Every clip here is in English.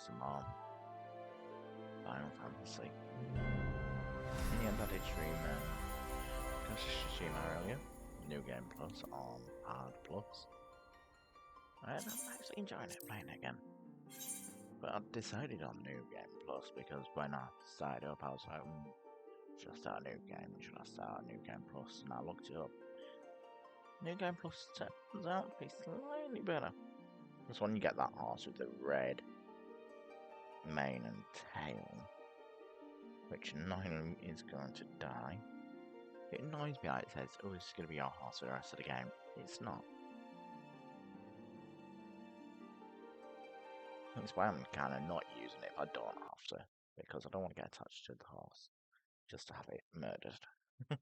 some more Final Fantasy. Yeah, that is streaming Ghost of Tsushima earlier. New Game Plus on Hard Plus. And I'm actually enjoying it, playing it again. But I've decided on New Game Plus because when I started up, I was like, should I start a new game? Should I start a New Game Plus? And I looked it up. New Game Plus turns out to be slightly better. Because when you get that horse with the red mane and tail, which annoyingly is going to die, it annoys me how it says, oh, this is going to be your horse for the rest of the game. It's not. That's why I'm kind of not using it if I don't have to, because I don't want to get attached to the horse just to have it murdered. But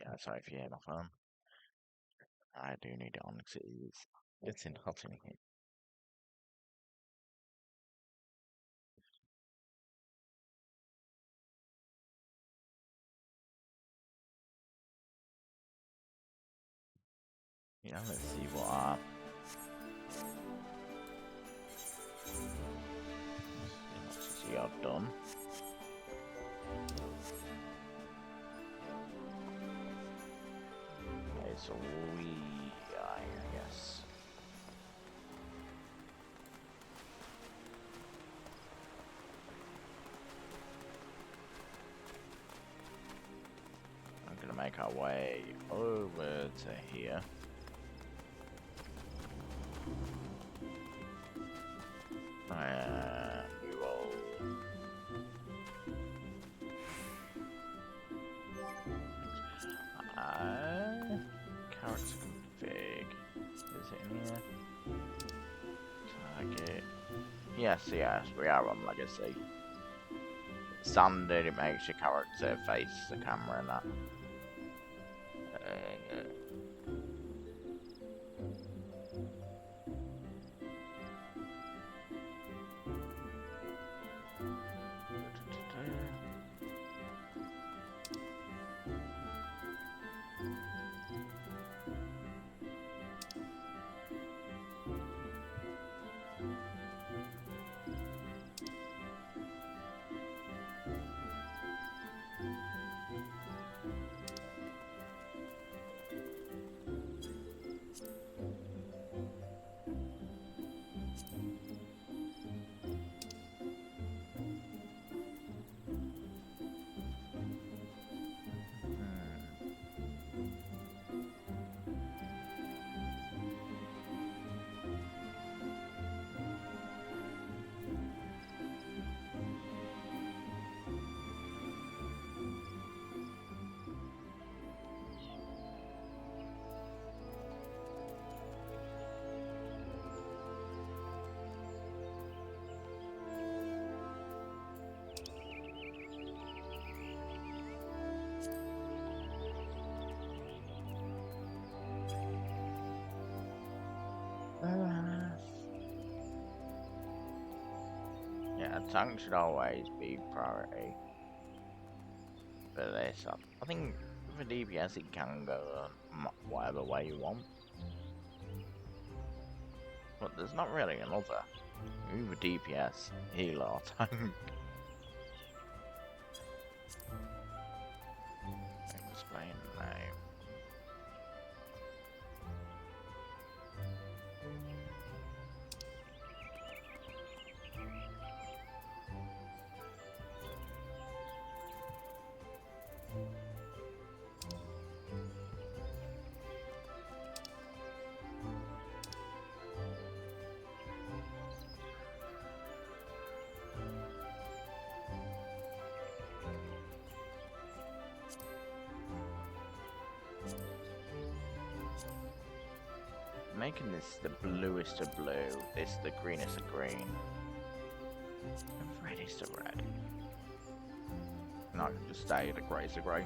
yeah, sorry if you hear my phone. I do need it on because it's in hot in here. Yeah, let's see what I've done. Okay, so I guess. I'm gonna make our way over to here. We will. Character config. Is it in here? Target. Yes, we are on Legacy. Standard, it makes your character face the camera and that. Yeah, tank should always be priority for this. I think for DPS it can go whatever way you want, but there's not really another. Either DPS, heal or tank. Explain the name. Making this the bluest of blue, this the greenest of green, and reddest of red. And I can just stay the grey's of grey.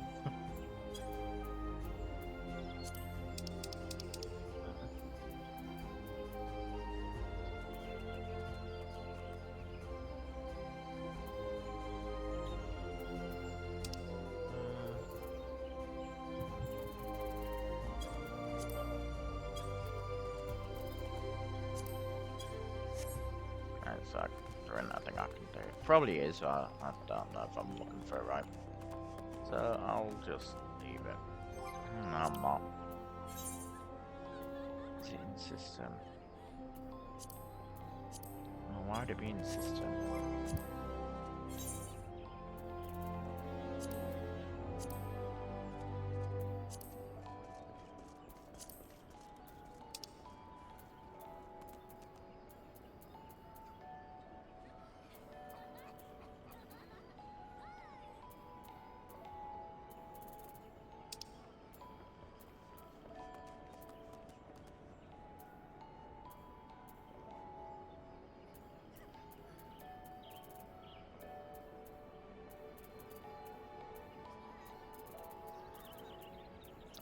So there ain't nothing I can do. Probably is, but I don't know if I'm looking for it right. So I'll just leave it. No, I'm not. Is it in system? Oh, why would it be in system?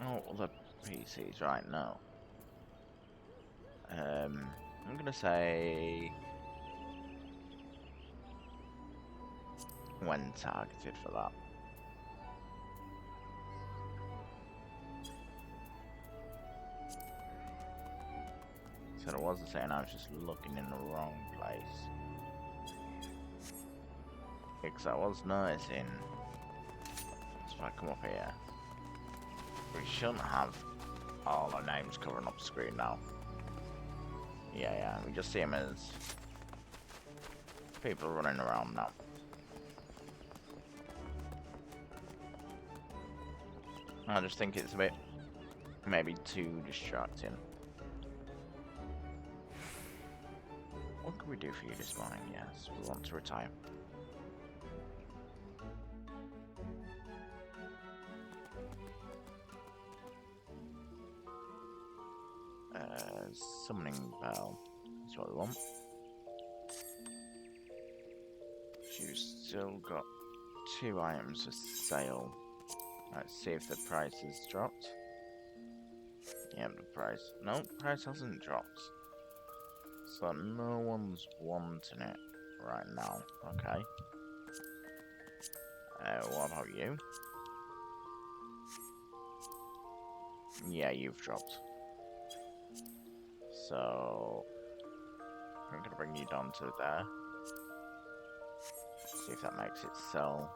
Oh, the PCs right now. I'm gonna say when targeted for that. So it wasn't saying I was just looking in the wrong place. Because I was noticing, so if I come up here, we shouldn't have all our names covering up the screen now. Yeah, we just see them as people running around now. I just think it's a bit, maybe too distracting. What can we do for you this morning? Yes, we want to retire. Summoning bell. That's what we want. She's still got 2 items for sale. Let's see if the price has dropped. Yep, the price. No, the price hasn't dropped. So no one's wanting it right now. Okay. What about you? Yeah, you've dropped. So I'm gonna bring you down to there. See if that makes it sell.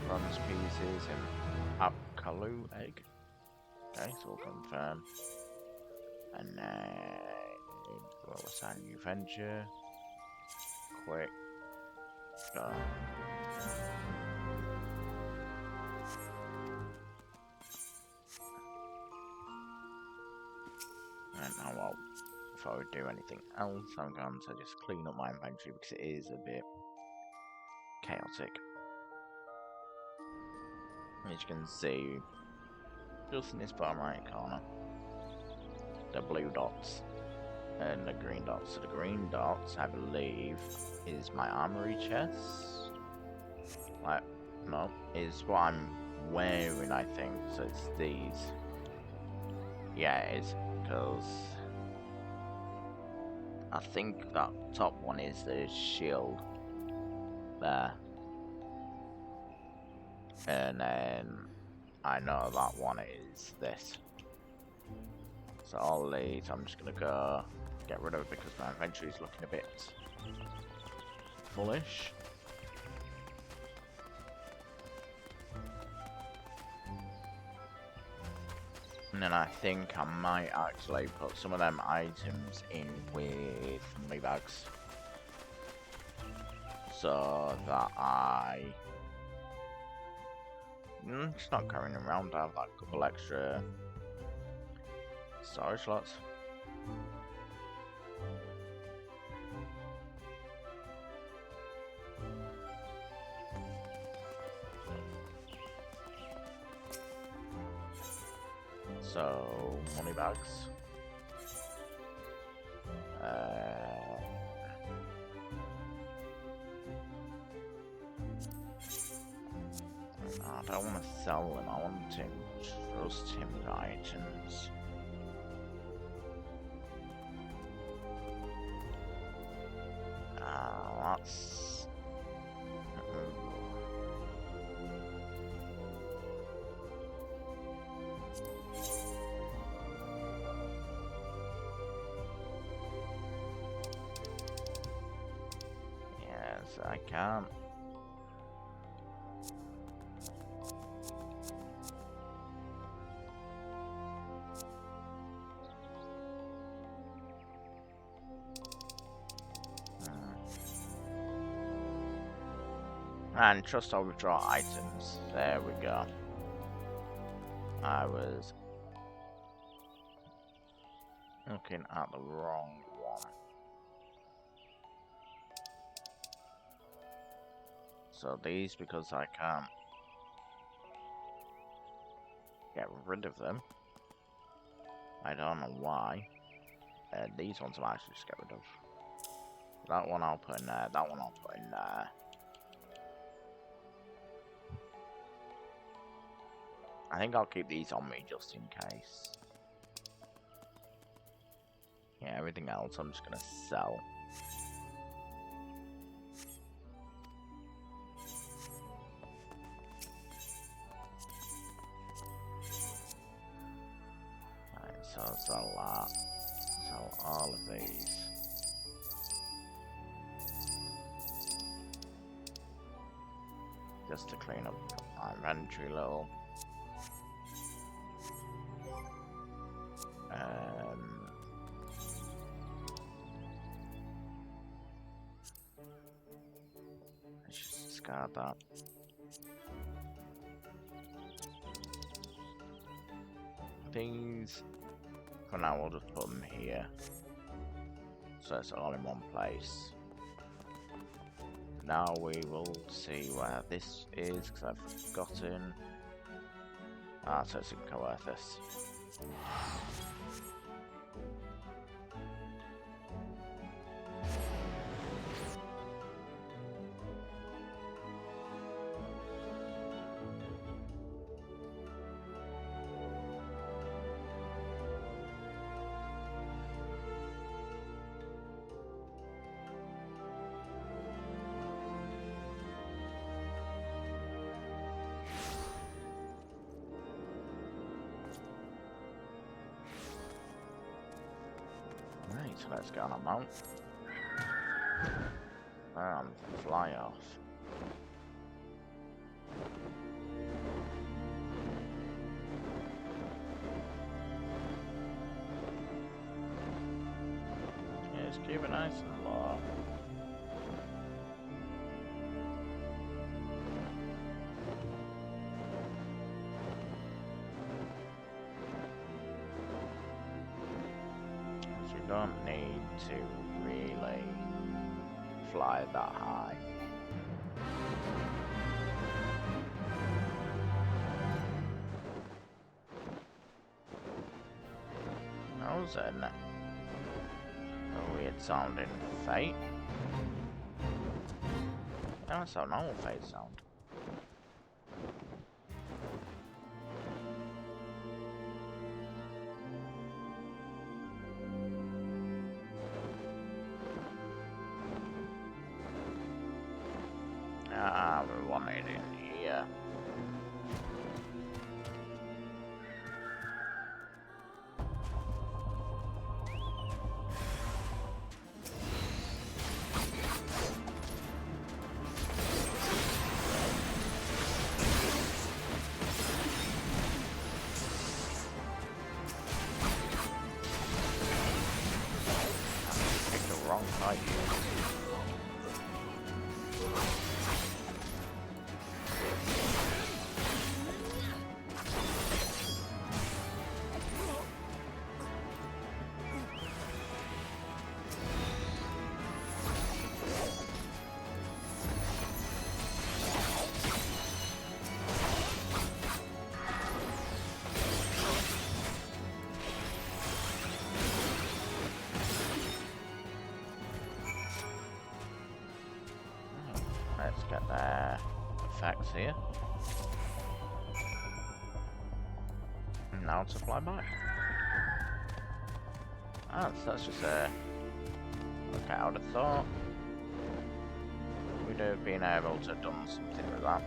Bronze pieces and Apkalu egg. Okay, so we'll confirm. And then we'll assign new venture. Quick. Go. And now, well, if I would do anything else, I'm going to just clean up my inventory because it is a bit chaotic. As you can see, just in this bottom right corner, the blue dots and the green dots. So the green dots, I believe, is my armory chest. Like, no, is what I'm wearing, I think. So it's these. Yeah, it is, because I think that top one is the shield there. And then I know that one is this. So all these, I'm just gonna go get rid of it because my inventory is looking a bit fullish. And then I think I might actually put some of them items in with money bags, so that just not carrying around. I have like a couple extra storage slots. So money bags. I don't want to sell them. I want to trust him with items. That's I can't. And trust I'll withdraw items. There we go. I was looking at the wrong one. So these, because I can't get rid of them. I don't know why. These ones I might actually just get rid of. That one I'll put in there, that one I'll put in there. I think I'll keep these on me just in case. Yeah, everything else I'm just gonna sell. Right, so I'll sell that. Sell all of these. Just to clean up my inventory a little. Let's just discard that. These, for now, we'll just put them here. So it's all in one place. Now we will see where this is, because I've forgotten. Ah, so it's in Coerthus. Right, so let's get on a mount. And fly off. Yeah, just keep it nice and low. You don't need to really fly that high. That was a weird sounding fate. That's how normal fate sound. Ah, we want it in here. Picked the wrong fight here. Let's get their effects here. And now to fly back. Ah, so that's just a... Okay, I would have thought we'd have been able to have done something with that.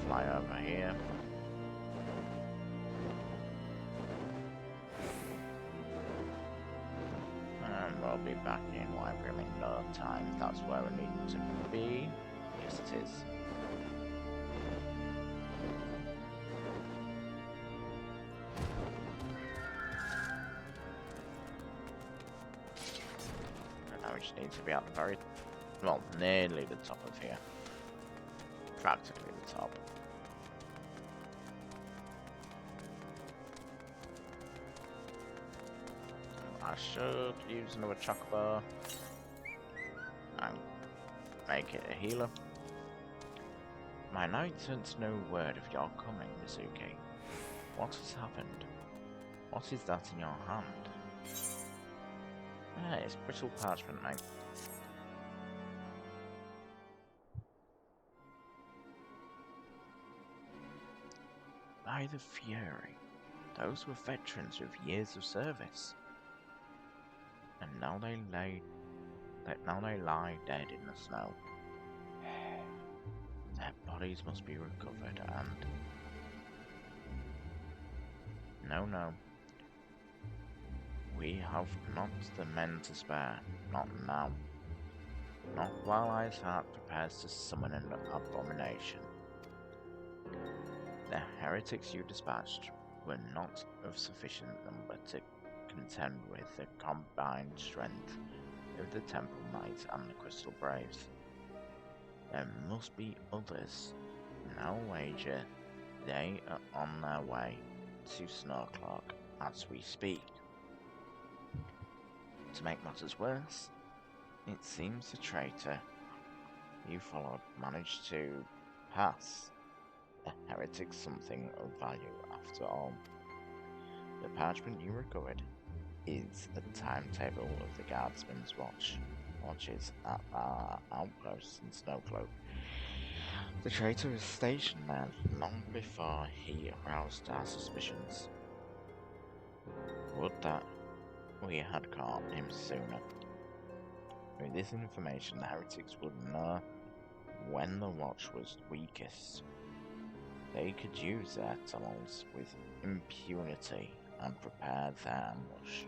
Fly over here. back in whatever I'm in no time. That's where I need to be. Yes, it is. And now we just need to be at the very, well, nearly the top of here. Practically the top. I should use another chocobo and make it a healer. My knight sends no word of your coming, Mizuki. What has happened? What is that in your hand? Ah, it's brittle parchment, mate. By the Fury, those were veterans with years of service. And now they lie dead in the snow. Their bodies must be recovered and... No. We have not the men to spare, not now. Not while Iceheart prepares to summon an abomination. The heretics you dispatched were not of sufficient number to contend with the combined strength of the Temple Knight and the Crystal Braves. There must be others. Now wager they are on their way to Snowcloak as we speak. To make matters worse, it seems the traitor you followed managed to pass the heretics something of value after all. The parchment you recovered is a timetable of the guardsman's watches at our outpost in Snowcloak. The traitor was stationed there long before he aroused our suspicions. Would that we had caught him sooner. With this information, the heretics would know when the watch was weakest. They could use their tunnels with impunity and prepare their ambush.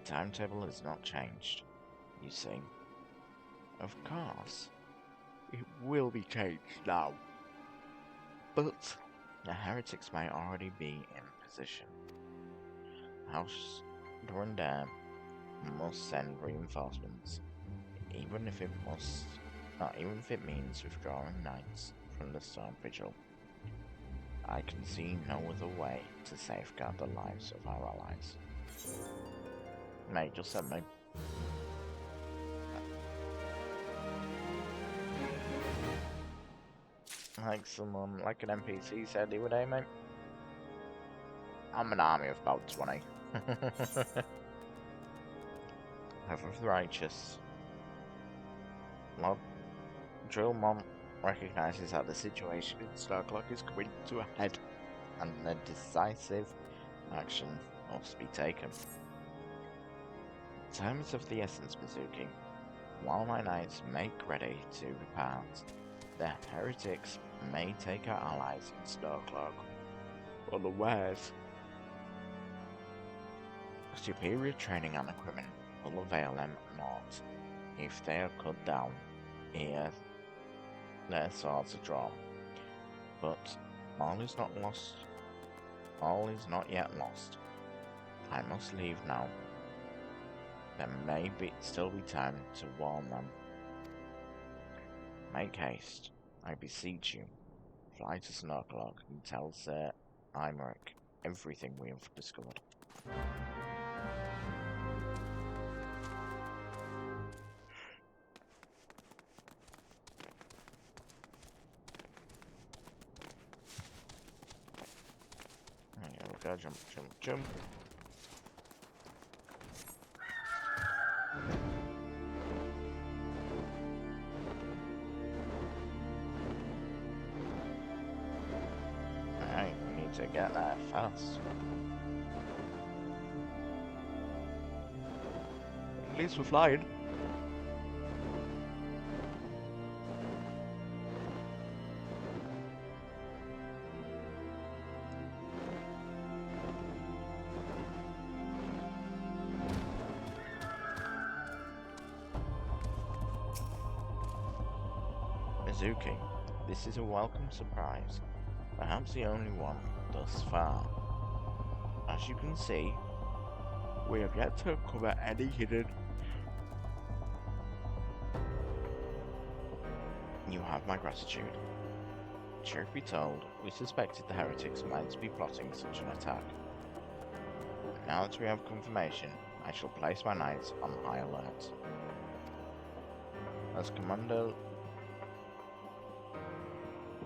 The timetable has not changed, you see. Of course, it will be changed now. But the heretics may already be in position. House Durandare must send reinforcements, even if it means withdrawing knights from the Storm Vigil. I can see no other way to safeguard the lives of our allies. Mate, just send me. Like an NPC said the other day, mate. I'm an army of about 20. Ever of the righteous. Lord Drillmont recognises that the situation in Snowcloak is coming to a head, and a decisive action must be taken. Time is of the essence, Mizuki. While my knights make ready to depart, the heretics may take our allies in Snowcloak unawares. Superior training and equipment will avail them naught if they are cut down ere their swords are drawn. But all is not lost. All is not yet lost. I must leave now. There may still be time to warn them. Make haste, I beseech you. Fly to Snowcloak and tell Sir Imeric everything we have discovered. There we go, jump. Alright, we need to get there fast. At least we're flying. Suzuki, this is a welcome surprise, perhaps the only one thus far. As you can see, we have yet to uncover any hidden... You have my gratitude. Truth be told, we suspected the heretics might be plotting such an attack. Now that we have confirmation, I shall place my knights on high alert. As Commander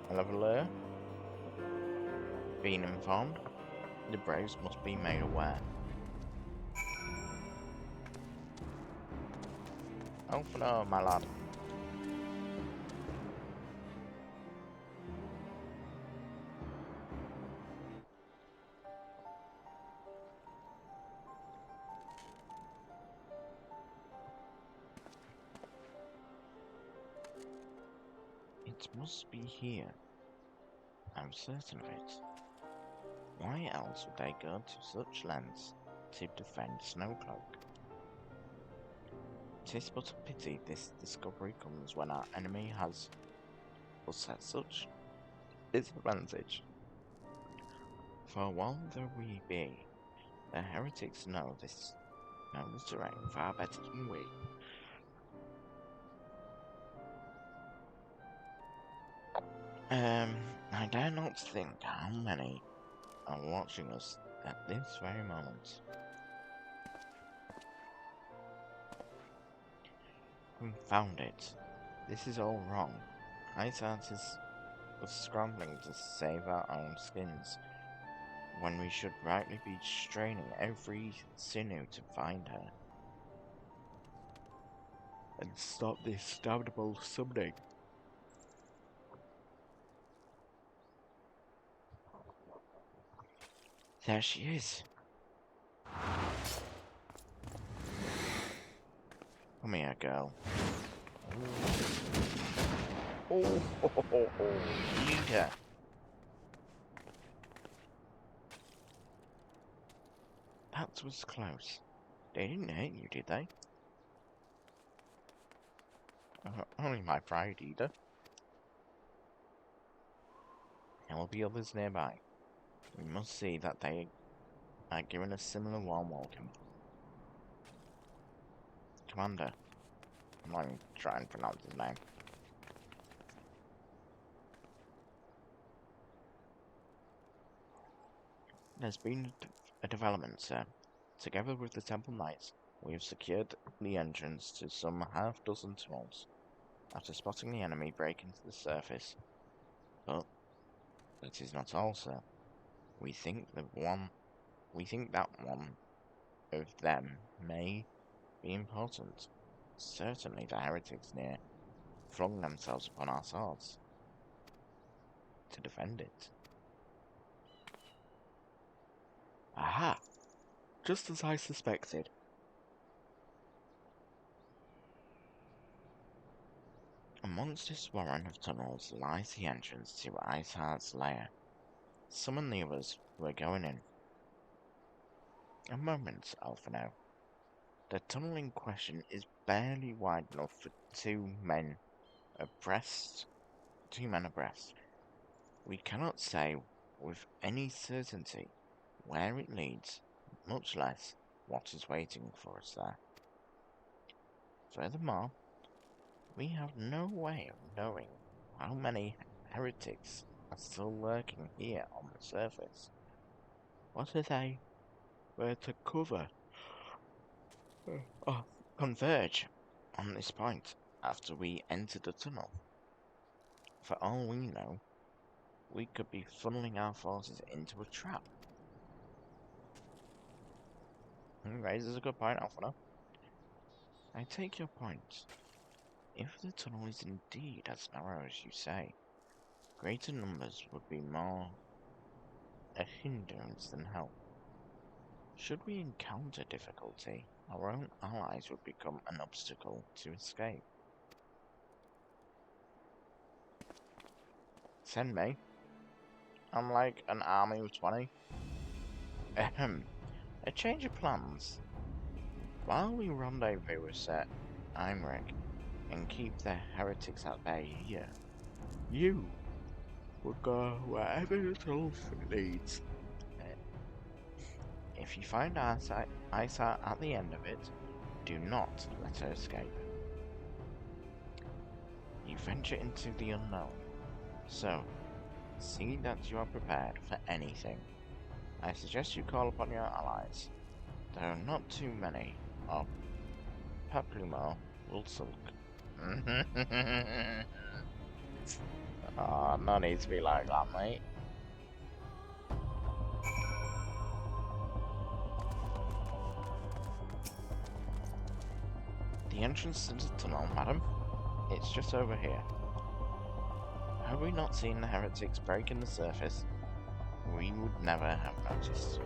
Leveler been informed, the Braves must be made aware. Oh no, my lad. It must be here. I'm certain of it. Why else would they go to such lengths to defend Snowcloak? 'Tis but a pity this discovery comes when our enemy has us at such disadvantage. For while though we be, the heretics know this terrain far better than we. I dare not think how many are watching us at this very moment. Confound it. This is all wrong. Isart was scrambling to save our own skins, when we should rightly be straining every sinew to find her. And stop this damnable summoning. There she is. Come here, girl. Oh, eat her. That was close. They didn't hurt you, did they? Only my pride, Ida. There will be others nearby. We must see that they are given a similar warm welcome. Commander. I'm not even trying to pronounce his name. There's been a development, sir. Together with the Temple Knights, we have secured the entrance to some half-dozen tunnels, after spotting the enemy break into the surface. But that is not all, sir. We think that one of them may be important. Certainly the heretics near flung themselves upon our swords to defend it. Aha! Just as I suspected. Amongst this warren of tunnels lies the entrance to Isart's lair. Summon the others who are going in. A moment, Alphino. The tunnel in question is barely wide enough for two men abreast. We cannot say with any certainty where it leads, much less what is waiting for us there. Furthermore, we have no way of knowing how many heretics are still lurking here on the surface. What if they were to converge on this point after we enter the tunnel? For all we know, we could be funneling our forces into a trap. Raises a good point, Alphino. I take your point. If the tunnel is indeed as narrow as you say, greater numbers would be more a hindrance than help. Should we encounter difficulty, our own allies would become an obstacle to escape. Send me. I'm like an army of 20. A change of plans. While we rendezvous with Sir Heinrich and keep the heretics at bay here, You will go wherever the tunnel leads. If you find Isa at the end of it, do not let her escape. You venture into the unknown, so see that you are prepared for anything. I suggest you call upon your allies. There are not too many, or Paplumo will sulk. Oh, no need to be like that, mate. The entrance to the tunnel, madam. It's just over here. Had we not seen the heretics breaking the surface, we would never have noticed.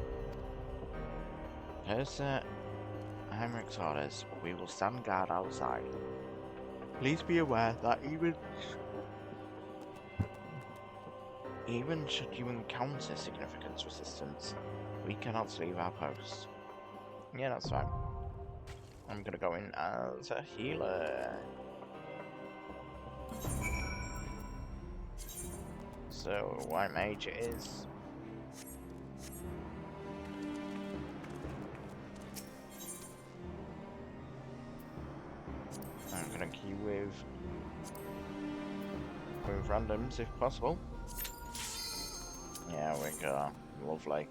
Per Sir Heinrich's orders, we will stand guard outside. Please be aware that even should you encounter significant resistance, we cannot leave our post. Yeah, that's fine. I'm gonna go in as a healer. So, white mage it is. I'm gonna queue with randoms if possible. Yeah, we go. Lovely.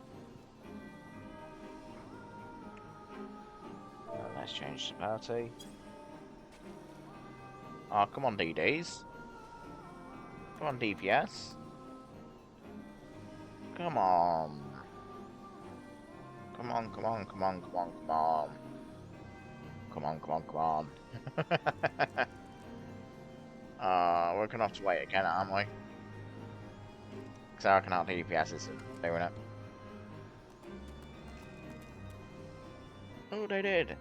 Let's change the party. Oh, come on, DDs. Come on, DPS. Come on. Come on, come on, come on, come on, come on. Come on, come on, come on. We're gonna have to wait again, aren't we? Because I reckon our DPS isn't doing it. Oh, they did.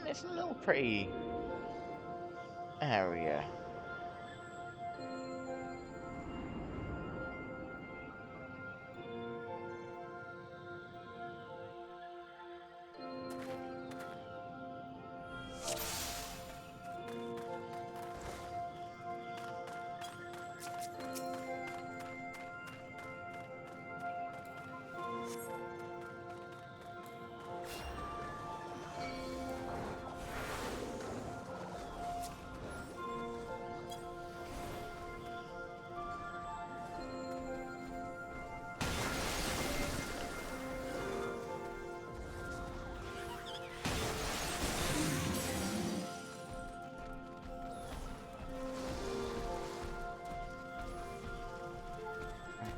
It's a little pretty area.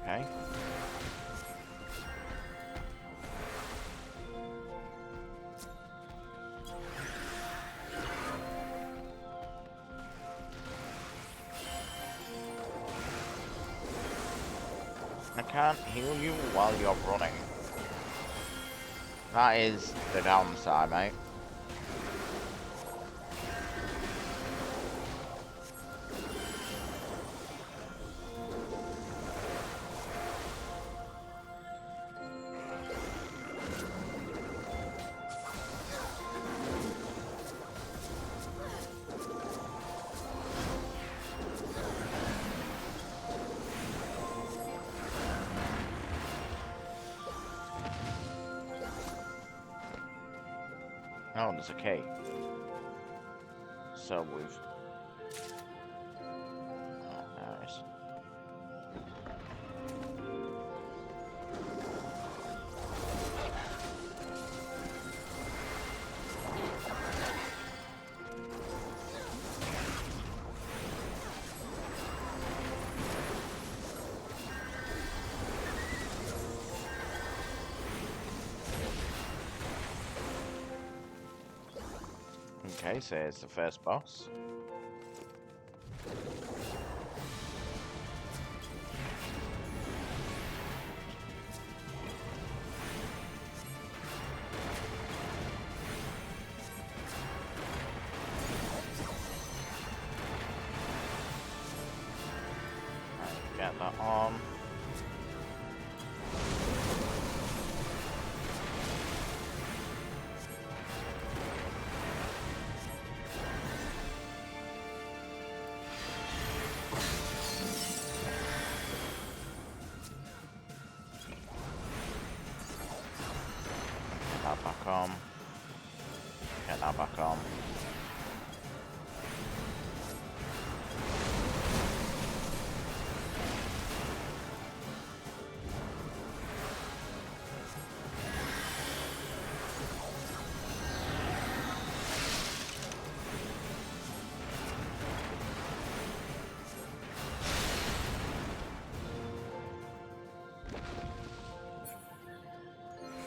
Okay. I can't heal you while you're running. That is the downside, mate. Oh, there's a key. So we've... Oh, nice. Okay, so it's the first boss. Back on. Get that back on.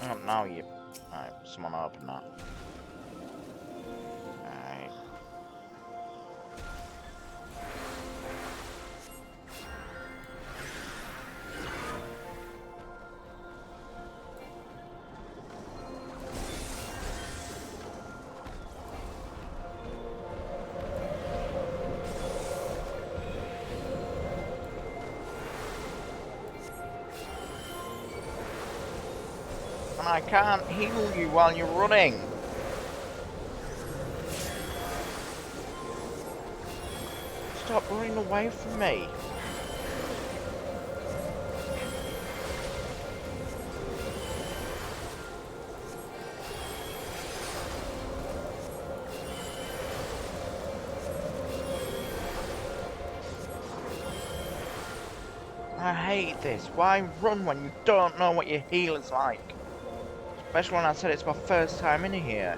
Oh, now you... Right, someone open that. Right. And I can't heal you while you're running. Stop running away from me. I hate this. Why run when you don't know what your healer's like? Especially when I said it's my first time in here.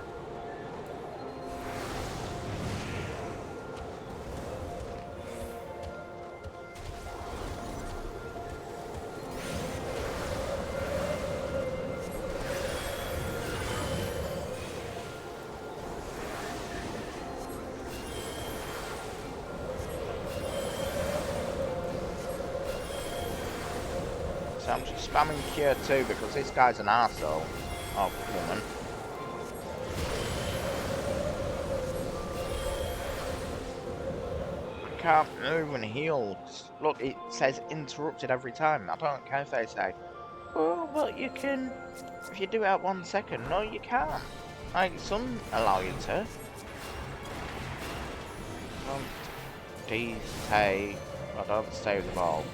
So I'm just spamming cure 2 because this guy's an arsehole. Oh, woman. I can't move and heal. Look, it says interrupted every time. I don't care if they say, oh, but you can, if you do it at 1 second. No, you can't. Like, some allow you to. Don't stay, I don't stay with the ball.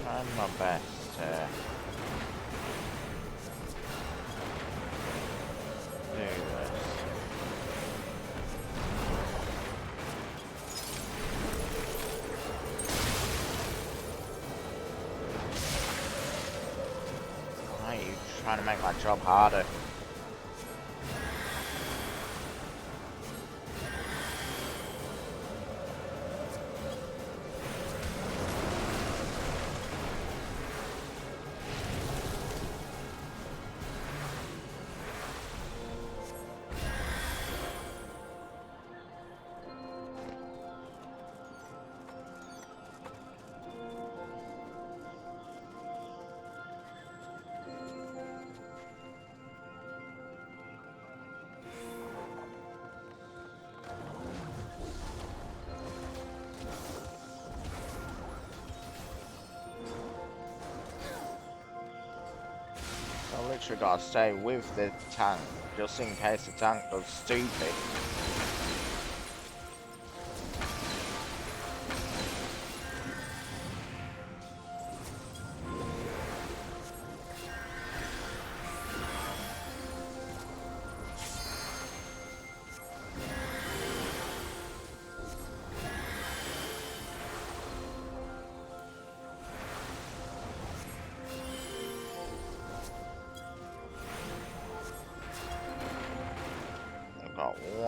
Trying my best to do this. Why are you trying to make my job harder? I literally gotta stay with the tank, just in case the tank does stupid.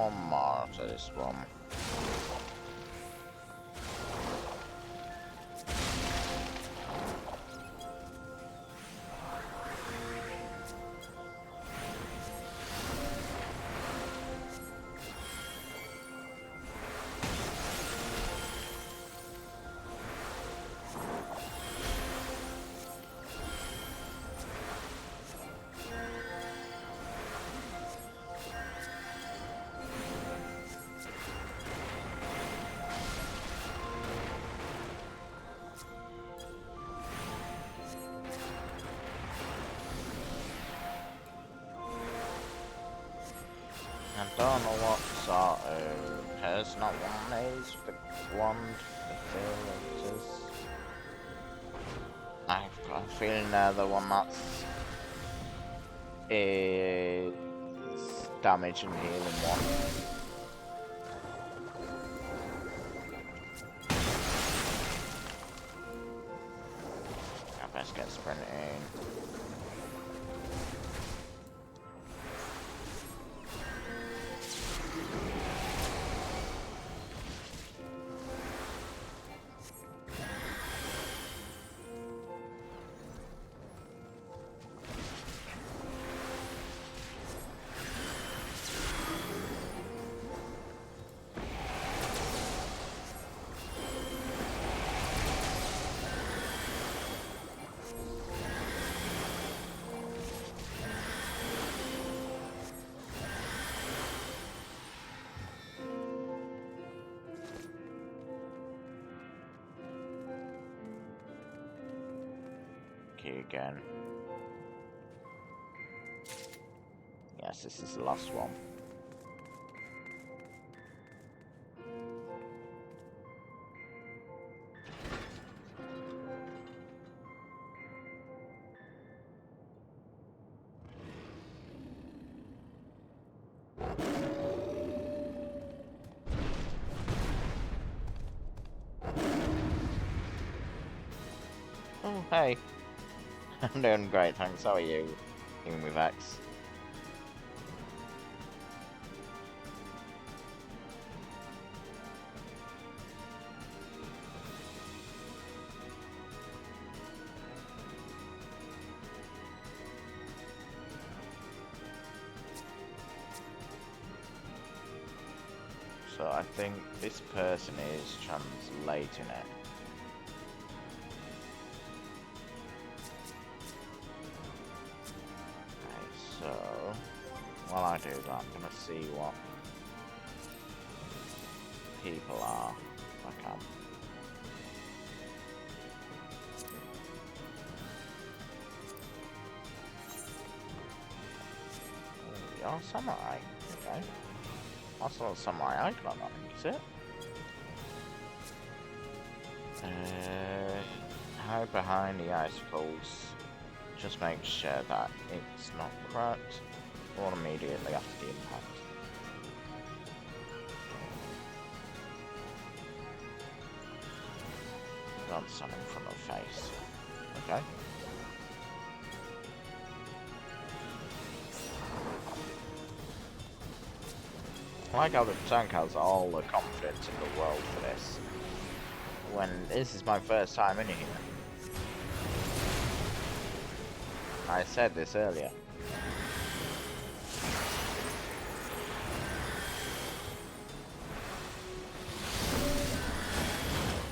one more to this one. I don't know what sort of person that one is, the wand, the abilities. I've got a feeling they're the one that's is damage and healing one. I best get sprinting. Again. Yes, this is the last one. Oh, hey. I'm doing great, thanks. How are you? Even with X. So I think this person is translating it. So, while I do that, I'm gonna see what people are, if I can. Oh, you're a samurai, okay. That's not a samurai icon on that, is it? Hide behind the icicles. Just make sure that it's not cracked or immediately after the impact. Don't stand in front of the face. Okay. I like how the tank has all the confidence in the world for this. When this is my first time in here. I said this earlier.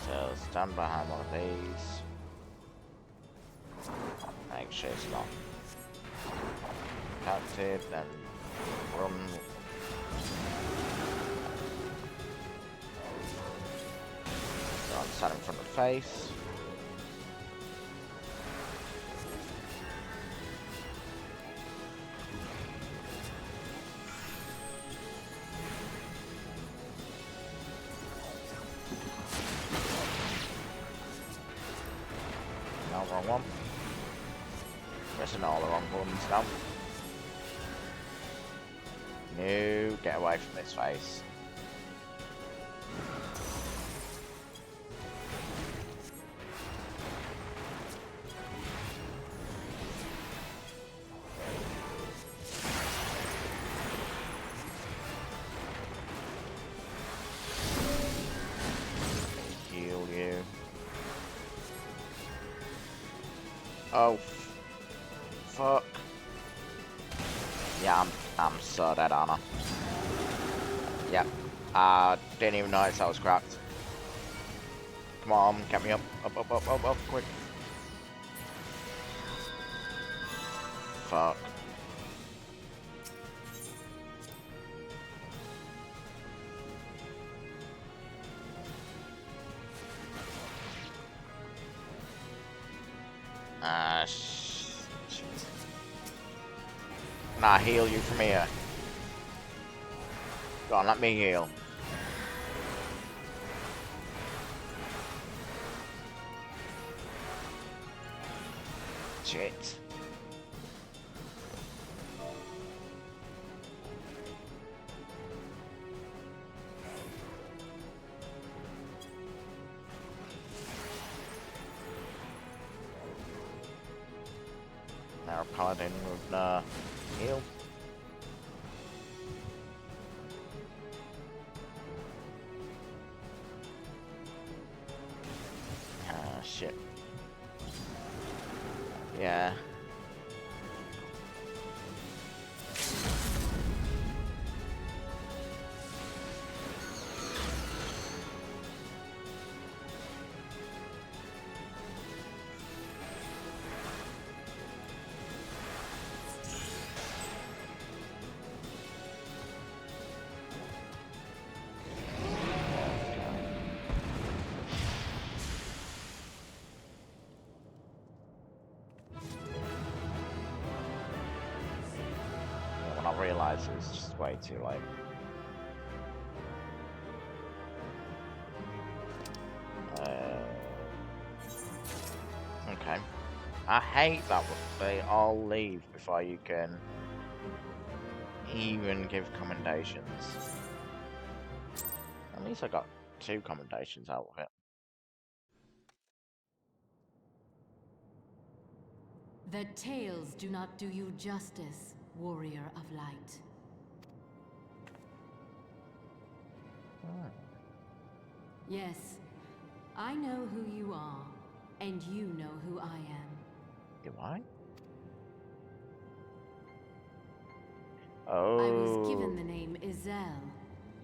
So stand behind one of these. Make sure it's not captured, then run. Don't stand in front of the face. Wrong one. Pressing all the wrong buttons now. No, get away from this face. Oh, fuck. Yeah, I'm so dead, Anna. Yep. Didn't even notice I was cracked. Come on, get me up. Up, up, up, up, up, quick. Fuck. Shit. Can I heal you from here? Go on, let me heal. Shit. Now a paladin with heal. Shit. Yeah. When I realised it was just way too late. Okay. I hate that they all leave before you can even give commendations. At least I got 2 commendations out of it. The tales do not do you justice, warrior of light. Hmm. Yes, I know who you are, and you know who I am. Do I? I was given Oh. the name Izel,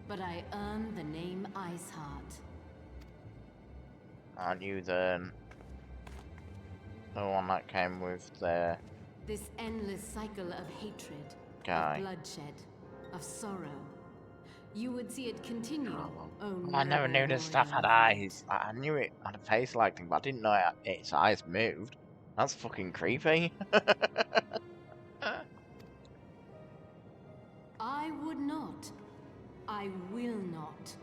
but I earned the name Iceheart. Aren't you the one that came with the This endless cycle of hatred, guy? of bloodshed, of sorrow. You would see it continue, Oh, oh well, I never noble knew this stuff warrior had of light. eyes. I knew it had a face-like thing, but I didn't know its eyes moved. That's fucking creepy. I would not. I will not.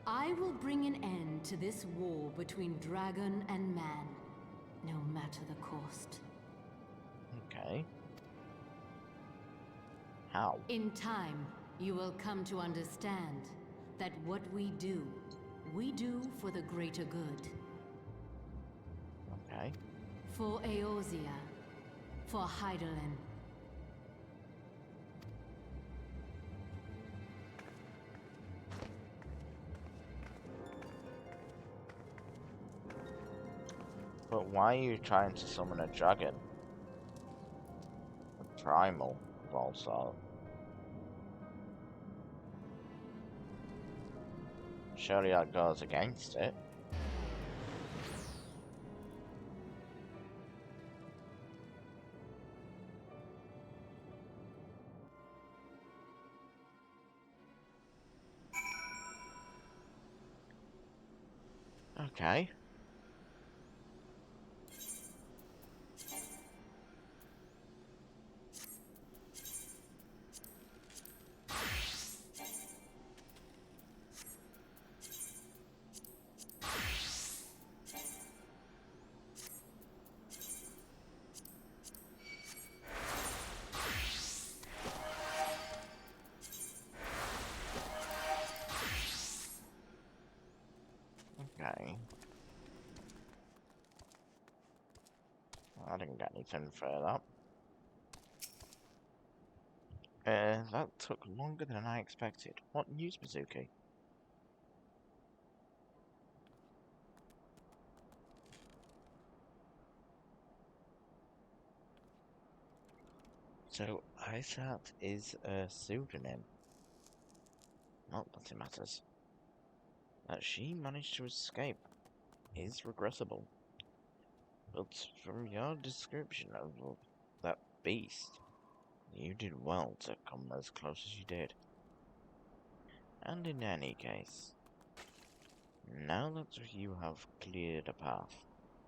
I will bring an end to this war between dragon and man, no matter the cost. Okay. How? In time, you will come to understand that what we do for the greater good. Okay. For Eorzea, for Hydaelyn. But why are you trying to summon a dragon? A primal, also. Surely that goes against it. Okay. Okay. I didn't get anything for that. That took longer than I expected. What news, Mizuki? So, Isat is a pseudonym. Not that it matters. That she managed to escape is regrettable. But from your description of that beast, you did well to come as close as you did. And in any case, now that you have cleared a path,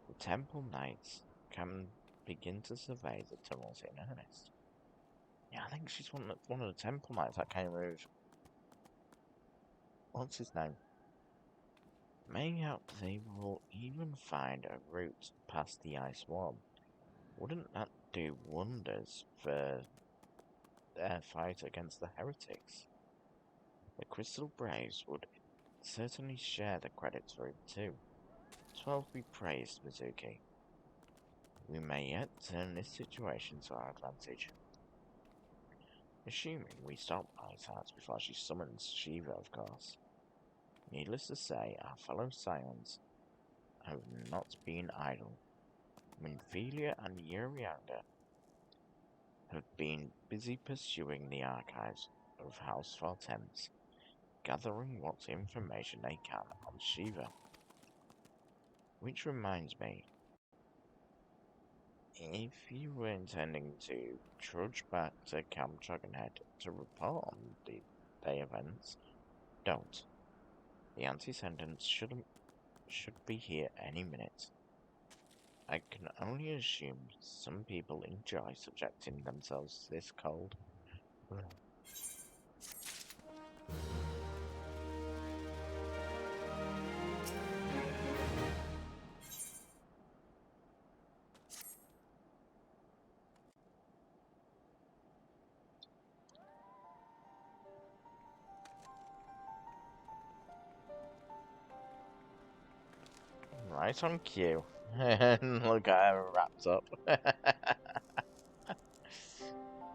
the Temple Knights can begin to survey the tunnels in earnest. Yeah, I think she's one of the Temple Knights that came with... What's his name? Mayhap they will even find a route past the Ice Wall. Wouldn't that do wonders for their fight against the heretics? The Crystal Braves would certainly share the credit for it too. 12 be praised, Mizuki. We may yet turn this situation to our advantage. Assuming we stop Isat before she summons Shiva, of course. Needless to say, our fellow Scions have not been idle. Minfilia and Urianga have been busy pursuing the archives of House Vortems, gathering what information they can on Shiva. Which reminds me, if you were intending to trudge back to Camp Dragonhead to report on the day events, don't. The anti-sentence should be here any minute. I can only assume some people enjoy subjecting themselves to this cold. Right on cue. And look at her wrapped up.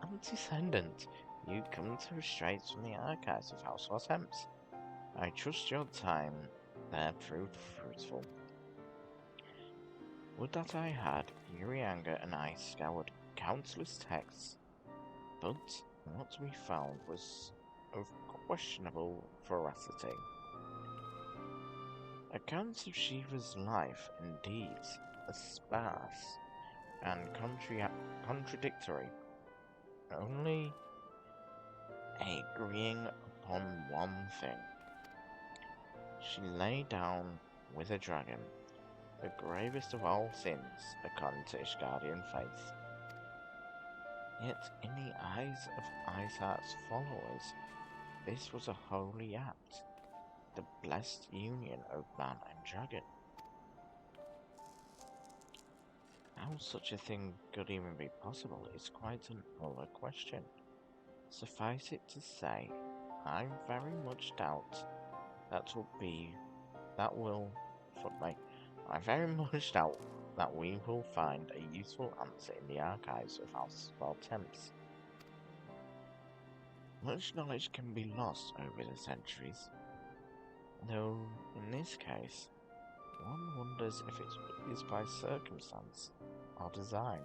Anti-Descendant, you come to straight from the archives of House Vortems. I trust your time there proved fruitful. Would that I had, Urianga and I scoured countless texts, but what we found was of questionable veracity. Accounts of Shiva's life and deeds are sparse and contradictory, only agreeing upon one thing. She lay down with a dragon, the gravest of all sins according to Ishgardian faith. Yet in the eyes of Isat's followers, this was a holy act, the blessed union of man and dragon. How such a thing could even be possible is quite another question. Suffice it to say, I very much doubt I very much doubt that we will find a useful answer in the archives of House Vortems. Much knowledge can be lost over the centuries, though in this case, one wonders if it is by circumstance or design.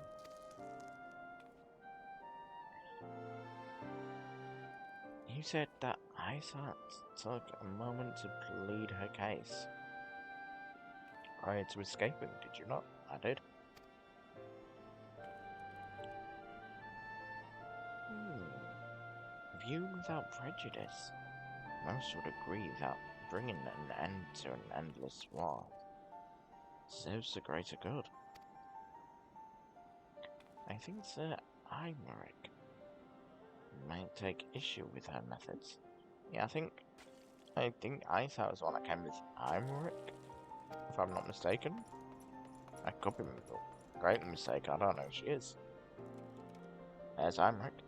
You said that Isat took a moment to plead her case prior to escaping, did you not? I did. Viewed without prejudice, most would agree that bringing an end to an endless war serves the greater good. I think Sir Imeric might take issue with her methods. Yeah, I think Isat was the one that came with Imeric, if I'm not mistaken. I could be greatly mistaken, I don't know who she is. There's Imeric.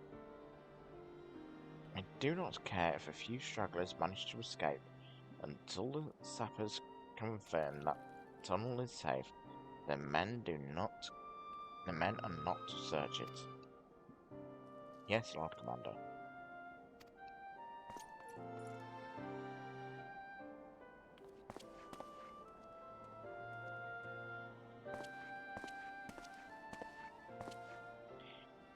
I do not care if a few stragglers manage to escape until the sappers confirm that the tunnel is safe. The men are not to search it. Yes, Lord Commander.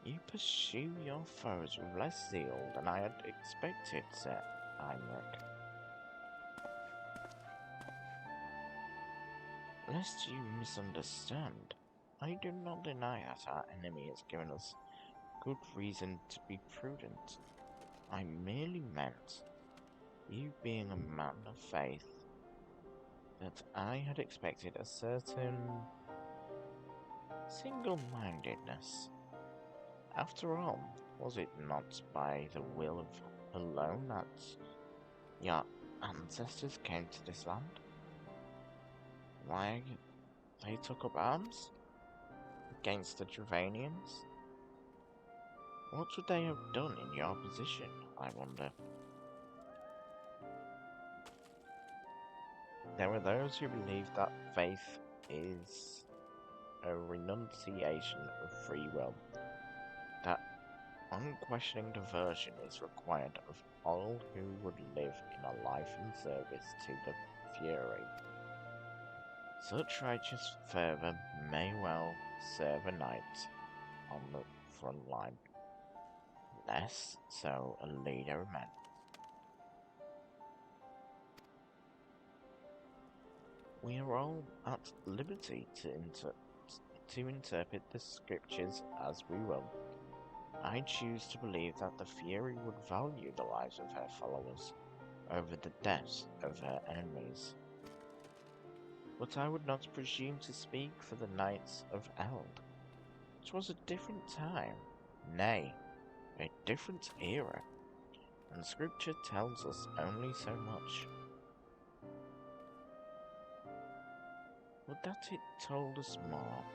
You pursue your foes with less zeal than I had expected, Sir Heinrich. Lest you misunderstand, I do not deny that our enemy has given us good reason to be prudent. I merely meant, you being a man of faith, that I had expected a certain single-mindedness. After all, was it not by the will of alone that your ancestors came to this land? Why they took up arms against the Dravanians? What would they have done in your position, I wonder? There are those who believe that faith is a renunciation of free will, that unquestioning devotion is required of all who would live in a life and service to the Fury. Such righteous fervour may well serve a knight on the front line, less so a leader of men. We are all at liberty to interpret the scriptures as we will. I choose to believe that the Fury would value the lives of her followers over the deaths of her enemies. But I would not presume to speak for the Knights of Eld. 'Twas a different time, nay, a different era, and Scripture tells us only so much. Would that it told us more.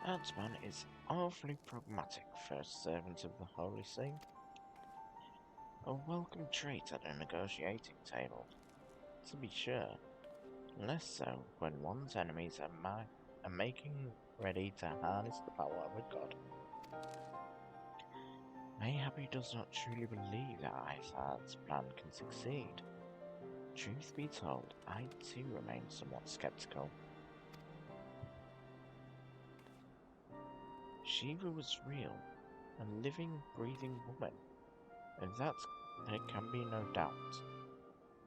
Erdman is awfully pragmatic for a servant of the Holy See. A welcome trait at a negotiating table, to be sure. Less so when one's enemies are making ready to harness the power of a god. Mayhap he does not truly believe that Isard's plan can succeed. Truth be told, I too remain somewhat skeptical. Shiva was real, a living, breathing woman, of that there can be no doubt.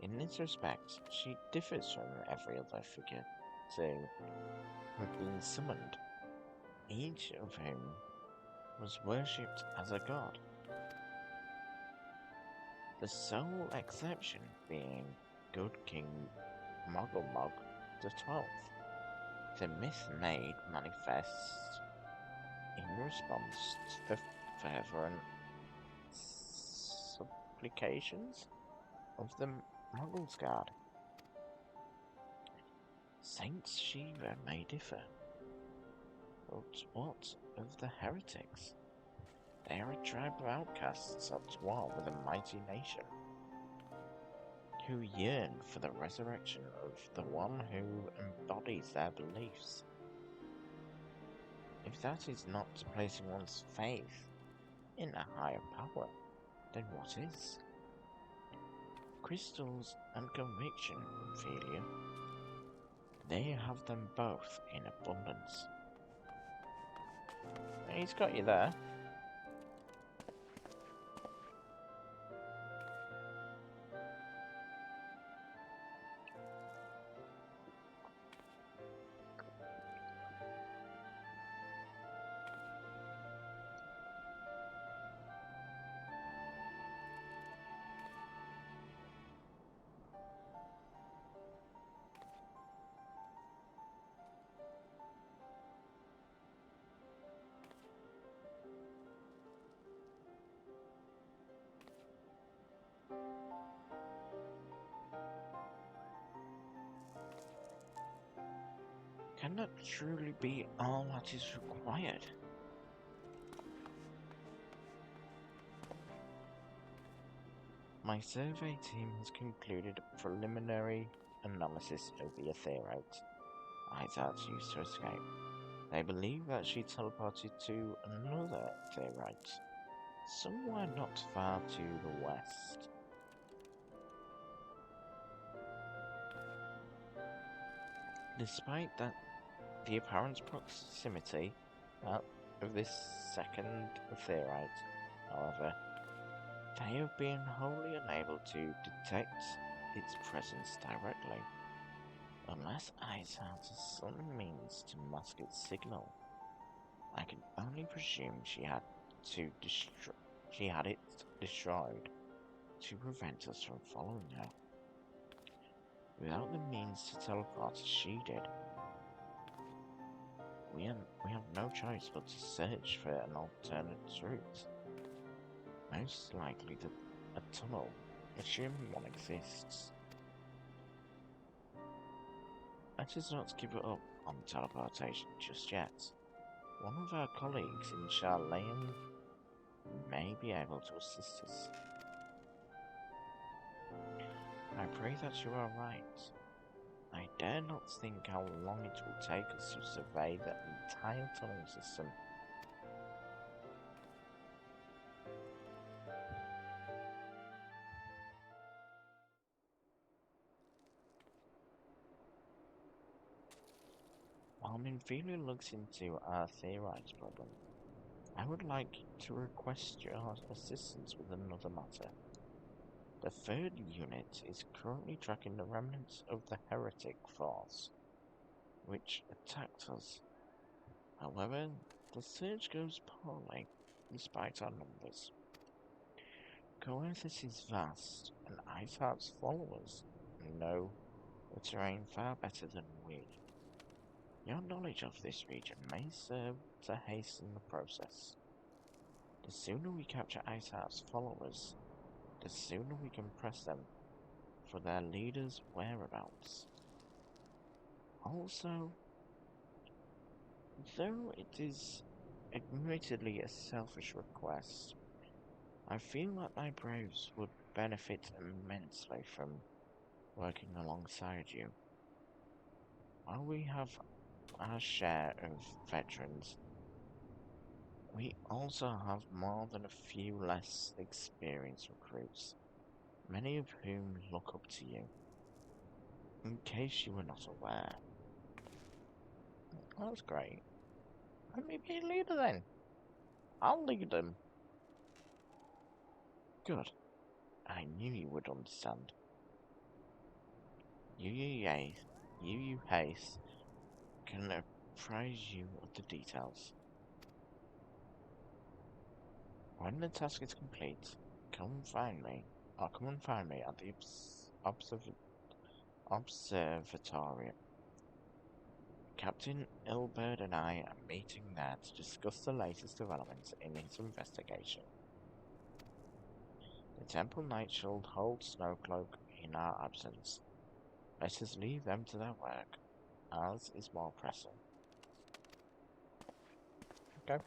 In this respect, she differs from every other figure to have been summoned, each of whom was worshipped as a god. The sole exception being good King Mogglemog the 12th, the myth made manifest in response to the fervent supplications of the Muggles Guard. Saint Shiva may differ, but what of the heretics? They are a tribe of outcasts at war with a mighty nation, who yearn for the resurrection of the one who embodies their beliefs. If that is not placing one's faith in a higher power, then what is? Crystals and conviction, Ophelia. They have them both in abundance. He's got you there. Can that truly be all that is required? My survey team has concluded a preliminary analysis of the Aetherite. Isaac used to escape. They believe that she teleported to another Theorite, somewhere not far to the west. Despite that, the apparent proximity of this second Theorite, however, they have been wholly unable to detect its presence directly, unless Isaac has some means to mask its signal. I can only presume she had it destroyed to prevent us from following her. Without the means to teleport as she did, we have no choice but to search for an alternate route. Most likely a tunnel, assuming one exists. Let us not give it up on teleportation just yet. One of our colleagues in Charlayan may be able to assist us. I pray that you are right. I dare not think how long it will take us to survey the entire tunnel system. While Minfilia looks into our theorized problem, I would like to request your assistance with another matter. The third unit is currently tracking the remnants of the heretic force, which attacked us. However, the search goes poorly, despite our numbers. Coerthus is vast, and Iceheart's followers know the terrain far better than we. Your knowledge of this region may serve to hasten the process. The sooner we capture Iceheart's followers, the sooner we can press them for their leader's whereabouts. Also, though it is admittedly a selfish request, I feel that my braves would benefit immensely from working alongside you. While we have our share of veterans, we also have more than a few less experienced recruits, many of whom look up to you. In case you were not aware. That's great. Let me be a leader then. I'll lead them. Good. I knew you would understand. You Haste can apprise you of the details. When the task is complete, come and find me at the observatory. Captain Ilbert and I are meeting there to discuss the latest developments in his investigation. The Temple Nightshield holds Snowcloak in our absence. Let us leave them to their work. Ours is more pressing. Okay.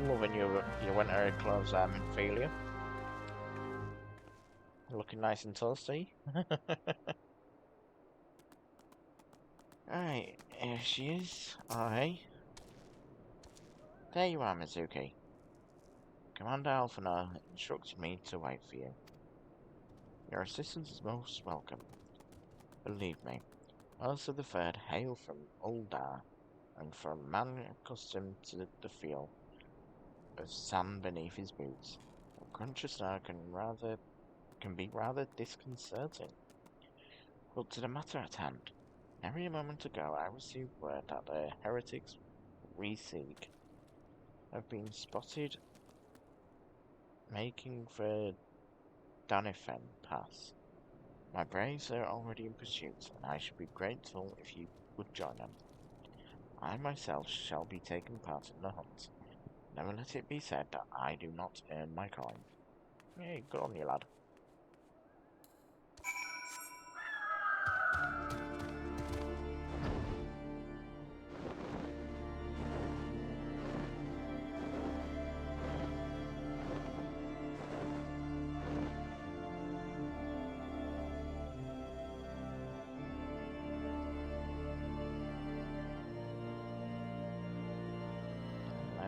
Loving your winter clothes, Ophelia. Looking nice and toasty. Right, here she is. Oh, hey. There you are, Mizuki. Commander Alphinaud instructed me to wait for you. Your assistance is most welcome. Believe me, most of the Third hail from Uldar, and for a man accustomed to the feel of sand beneath his boots, a crunch of snow can be rather disconcerting. But to the matter at hand, nearly a moment ago I received word that the heretics Reseek have been spotted making for Danifen Pass. My braves are already in pursuit, and I should be grateful if you would join them. I myself shall be taking part in the hunt. Never let it be said that I do not earn my coin. Hey, good on you, lad.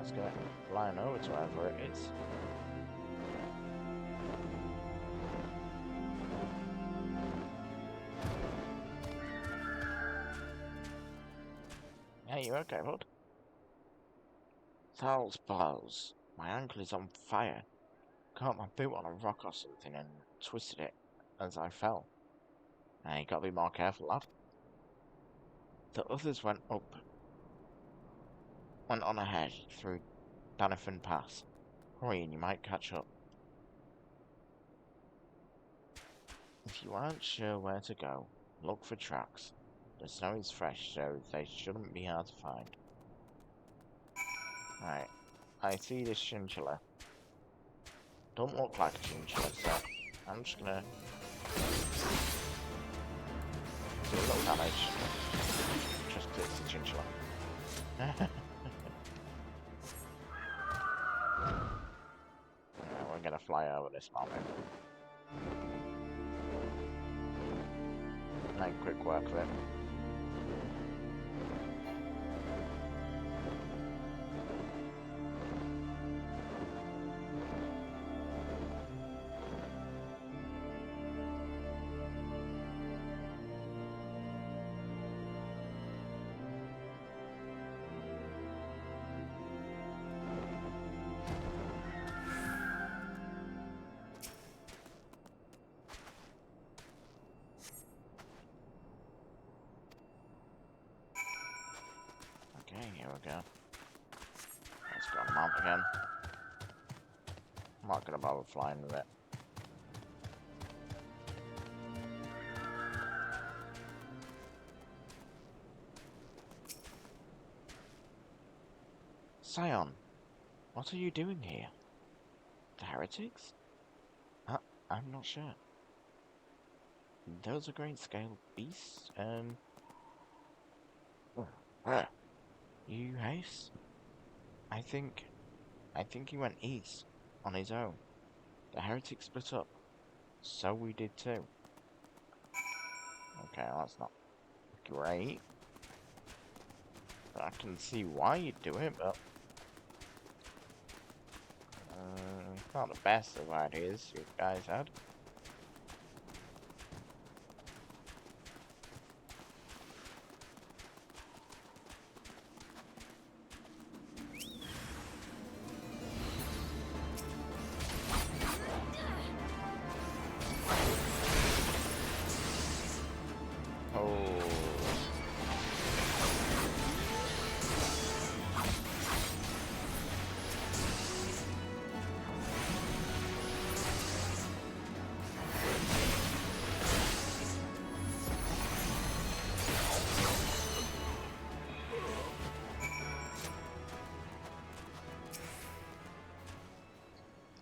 let's get flying over to wherever it is. Hey, you okay, bud? Thals blows. My ankle is on fire. Caught my boot on a rock or something and twisted it as I fell. Now you gotta be more careful, lad. The others went on ahead through Bannerford Pass. Hurry and you might catch up. If you aren't sure where to go, look for tracks. The snow is fresh, so they shouldn't be hard to find. Right, I see this chinchilla. Don't look like a chinchilla, so I'm just gonna do a little damage. Just 'cause it's a chinchilla. We're gonna fly over this mountain. Make quick work of it. Okay, here we go. Let's go on the mount again. I'm not gonna bother flying with it. Scion, what are you doing here? The heretics? I'm not sure. Those are great scale beasts, you haste? I think he went east on his own. The heretics split up. So we did too. Okay, well, that's not great. But I can see why you'd do it, but not the best of ideas you guys had.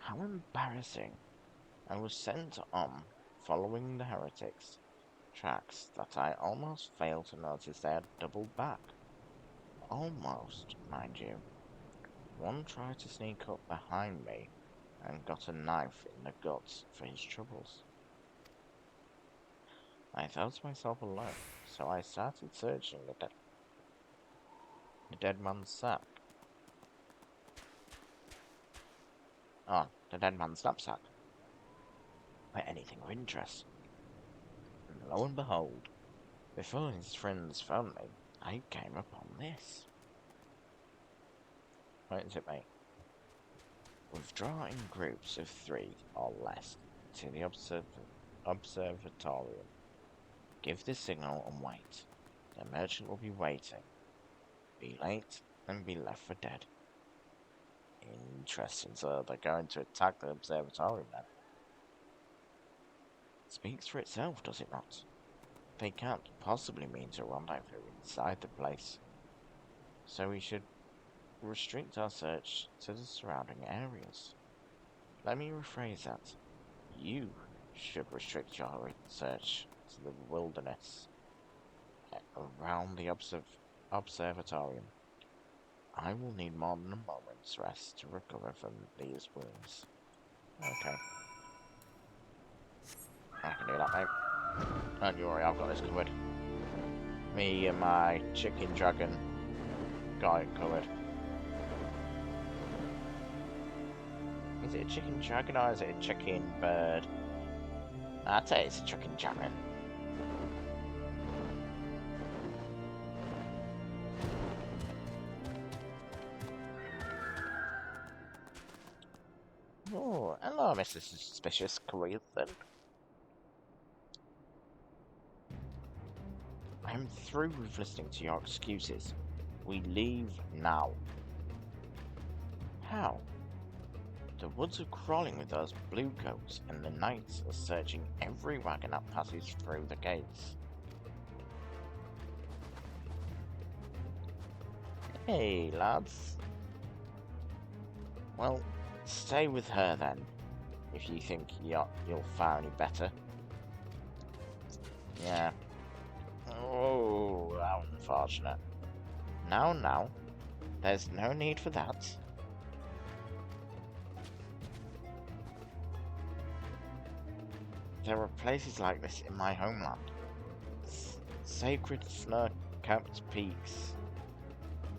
How embarrassing. I was sent on following the heretics' tracks that I almost failed to notice they had doubled back. Almost, mind you. One tried to sneak up behind me and got a knife in the guts for his troubles. I felt myself alone, so I started searching the dead man's sack. Oh, the dead man's knapsack. For anything of interest. And lo and behold, before his friends found me, I came upon this. What is it, mate? Withdraw in groups of 3 or less to the observatorium. Give the signal and wait. The merchant will be waiting. Be late and be left for dead. Interesting, so they're going to attack the observatorium then. Speaks for itself, does it not? They can't possibly mean to rendezvous inside the place. So we should restrict our search to the surrounding areas. Let me rephrase that. You should restrict your search to the wilderness around the observatorium. I will need more than a moment's rest to recover from these wounds. Okay. I can do that, mate. Don't you worry, I've got this covered. Me and my chicken dragon got it covered. Is it a chicken dragon or is it a chicken bird? I'd say it's a chicken dragon. Oh, hello, Mr. Suspicious Creathan. I'm through with listening to your excuses. We leave now. How? The woods are crawling with those blue coats, and the knights are searching every wagon that passes through the gates. Hey, lads. Well, stay with her then, if you think you'll fare any better. Yeah. Oh, how unfortunate. Now, there's no need for that. There are places like this in my homeland. Sacred snow-capped peaks,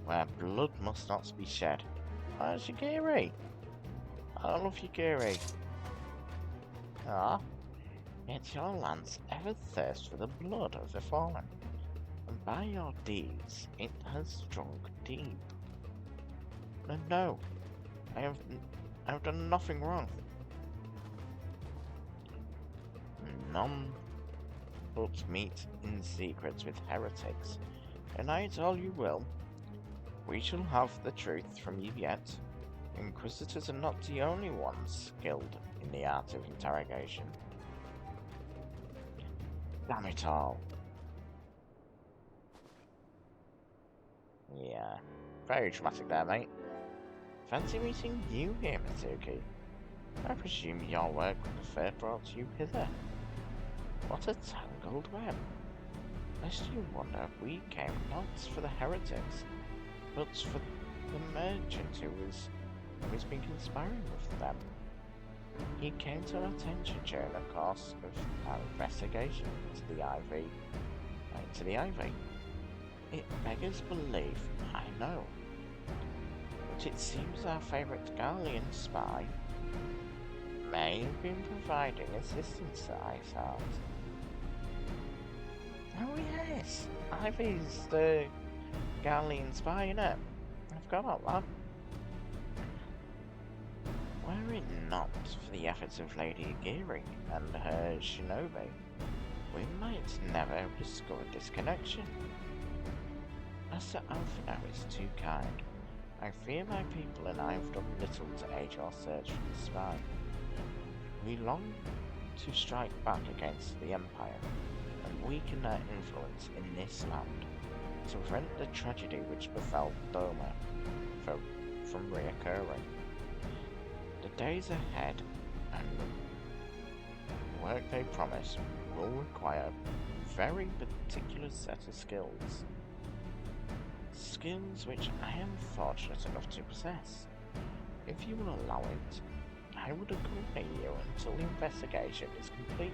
where blood must not be shed. Oh, Shigiri! I love Shigiri. Ah, yet your lands ever thirst for the blood of the fallen, and by your deeds it has drunk deep. No, I have done nothing wrong. None but meet in secrets with heretics, and I tell you will, we shall have the truth from you yet. Inquisitors are not the only ones skilled in the art of interrogation. Damn it all. Yeah, very dramatic there, mate. Fancy meeting you here, Mitsuki. I presume your work with the fair brought you hither. What a tangled web. Lest you wonder, we came not for the heretics, but for the merchant who has been conspiring with them. He came to our attention during the course of our investigation into the Ivy. It beggars belief, I know. But it seems our favourite Gallian spy may have been providing assistance to I thought. Oh yes, Ivy's the Gallian spy, innit? I forgot about that. Were it not for the efforts of Lady Geary and her shinobi, we might never have discovered this connection. Master Alphino is too kind. I fear my people and I have done little to aid your search for the spy. We long to strike back against the Empire and weaken their influence in this land, to prevent the tragedy which befell Doma from reoccurring. The days ahead and the work they promise will require a very particular set of skills. Skills which I am fortunate enough to possess. If you will allow it, I would accompany you until the investigation is complete.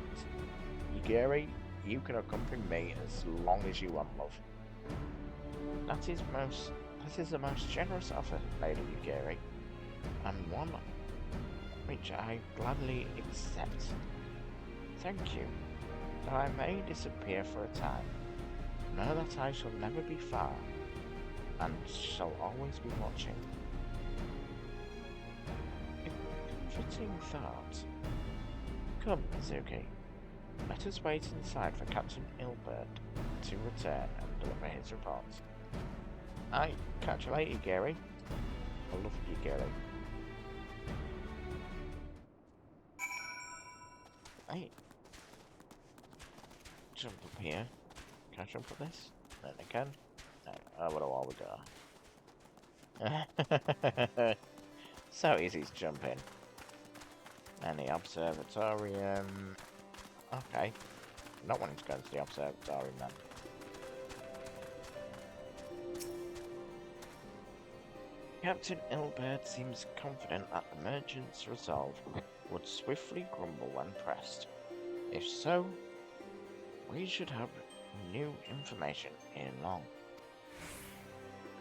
Yugiri, you can accompany me as long as you want, love. That is the most generous offer, Lady Yugiri, and one which I gladly accept. Thank you. Though I may disappear for a time, know that I shall never be far, and shall always be watching. A comforting thought. Come, Mizuki. Let us wait inside for Captain Ilbert to return and deliver his report. Aye, catch you later, Gary. I love you, Gary. Hey, jump up here. Can I jump up this? No, I can. No, oh, what a while we go. So easy to jump in. And the observatorium. Okay. Not wanting to go into the observatorium then. Captain Ilbert seems confident that the merchant's resolve would swiftly crumble when pressed. If so, we should have new information ere long.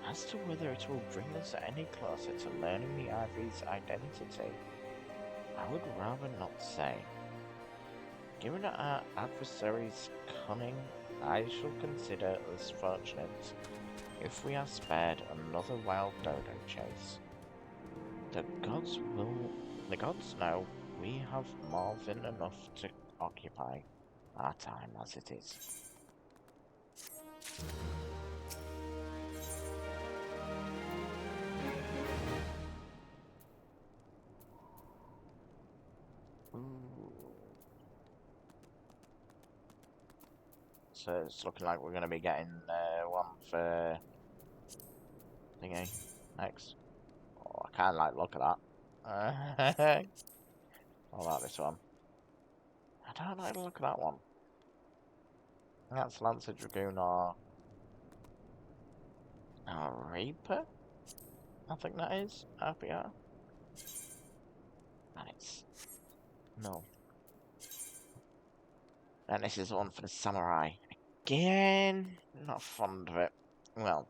As to whether it will bring us any closer to learning the Ivy's identity, I would rather not say. Given our adversary's cunning, I shall consider us fortunate if we are spared another wild dodo chase. The gods know we have more than enough to occupy our time as it is. So it's looking like we're going to be getting one for thingy next. Oh, I kind of like look at that. What about this one? I don't like the look of that one. That's Lancer Dragoon or Reaper? I think that is. RPR. Nice. No. And this is one for the Samurai. Again, not fond of it. Well,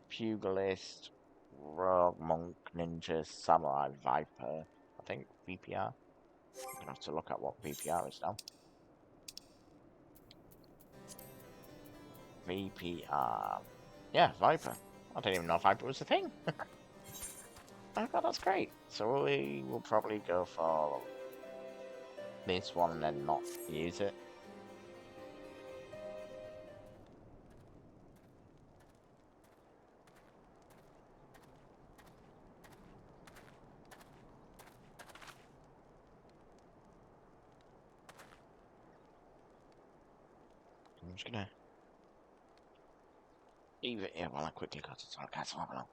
Pugilist, Rogue, Monk, Ninja, Samurai, Viper. I think VPR. I'm gonna have to look at what VPR is now. VPR. Yeah, Viper. I didn't even know Viper was a thing. I thought that's great. So we will probably go for this one and then not use it. I'm just gonna leave it here while I quickly go to talk at some level.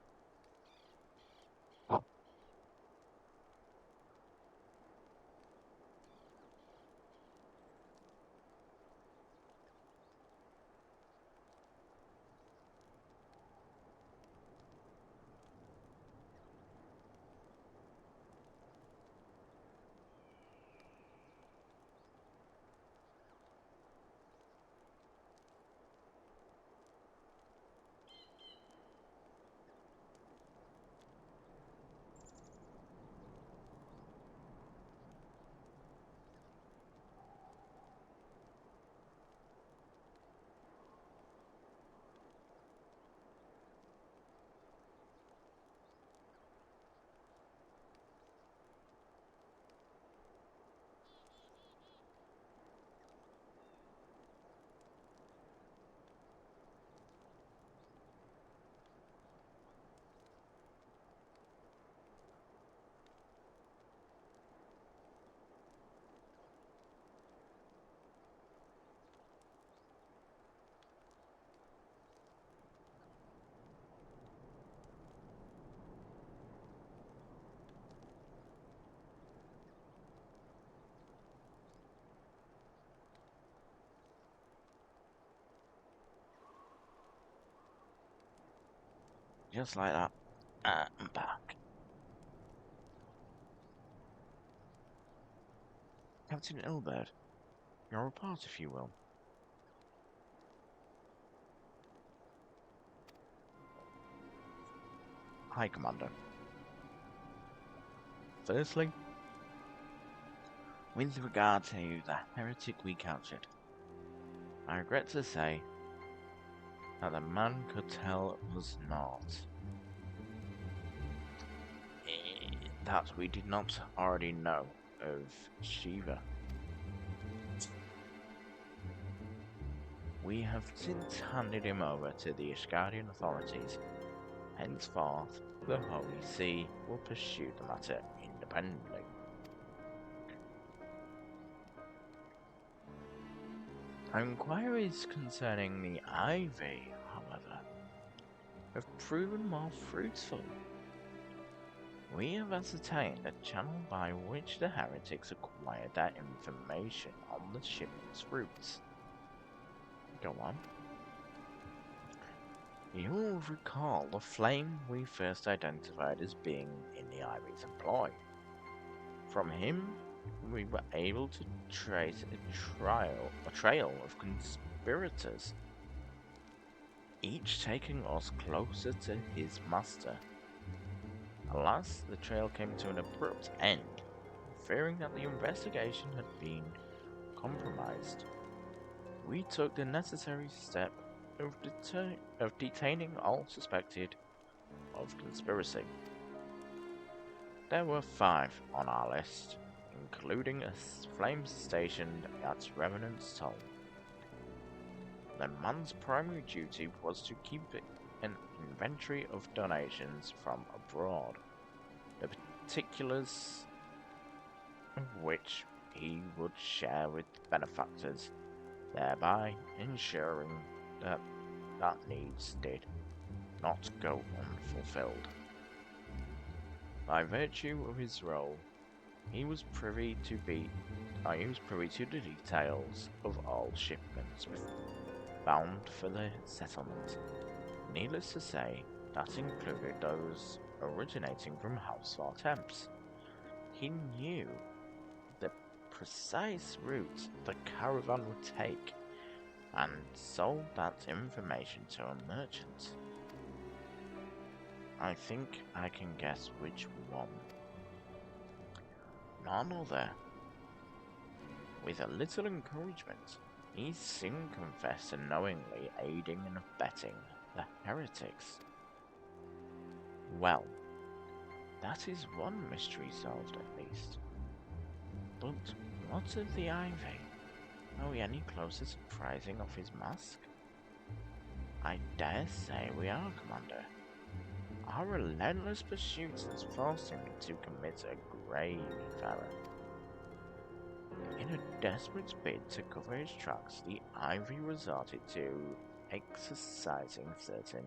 Just like that. I'm back. Captain Ilbert, your report, if you will. Hi, Commander. Firstly, with regard to the heretic we captured, I regret to say that the man could tell us not. That we did not already know of Shiva. We have since handed him over to the Asgardian authorities. Henceforth, the Holy See will pursue the matter independently. Inquiries concerning the Ivy, however, have proven more fruitful. We have ascertained a channel by which the heretics acquired their information on the shipment's routes. Go on. You'll recall the flame we first identified as being in the Ivy's employ. From him, we were able to trace a trail of conspirators, each taking us closer to his master. Alas, the trail came to an abrupt end fearing that the investigation had been compromised, we took the necessary step of detaining all suspected of conspiracy. There were 5 on our list, including a flame stationed at Revenant's Toll. The man's primary duty was to keep an inventory of donations from abroad, the particulars of which he would share with benefactors, thereby ensuring that needs did not go unfulfilled. By virtue of his role, he was privy to the details of all shipments bound for the settlement. Needless to say, that included those originating from House Vorteps. He knew the precise route the caravan would take, and sold that information to a merchant. I think I can guess which one. None other. With a little encouragement, he soon confessed to knowingly aiding and abetting the heretics. Well, that is one mystery solved at least. But what of the Ivy? Are we any closer to prizing off his mask? I dare say we are, Commander. Our relentless pursuit has forced him to commit a grave error. In a desperate bid to cover his tracks, the Ivy resorted to exercising certain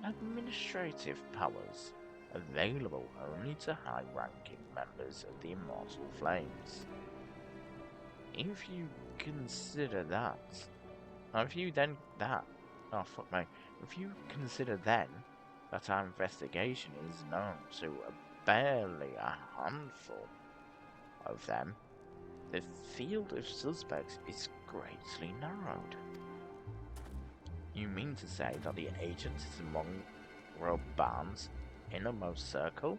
administrative powers available only to high-ranking members of the Immortal Flames. If you consider then that our investigation is known to barely a handful of them, the field of suspects is greatly narrowed. You mean to say that the agent is among Roban's innermost circle?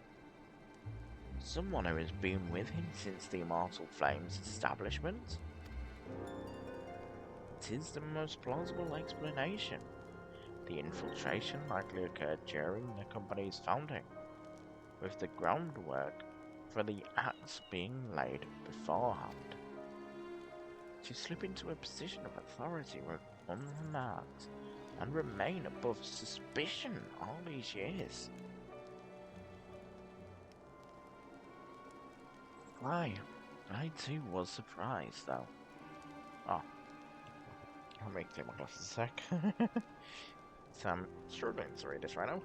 Someone who has been with him since the Immortal Flames establishment? It is the most plausible explanation. The infiltration likely occurred during the company's founding, with the groundwork for the acts being laid beforehand. To slip into a position of authority unmarked and remain above suspicion all these years. I too was surprised, though. Oh, I'll make take my glasses a sec. So I'm struggling to read this right now.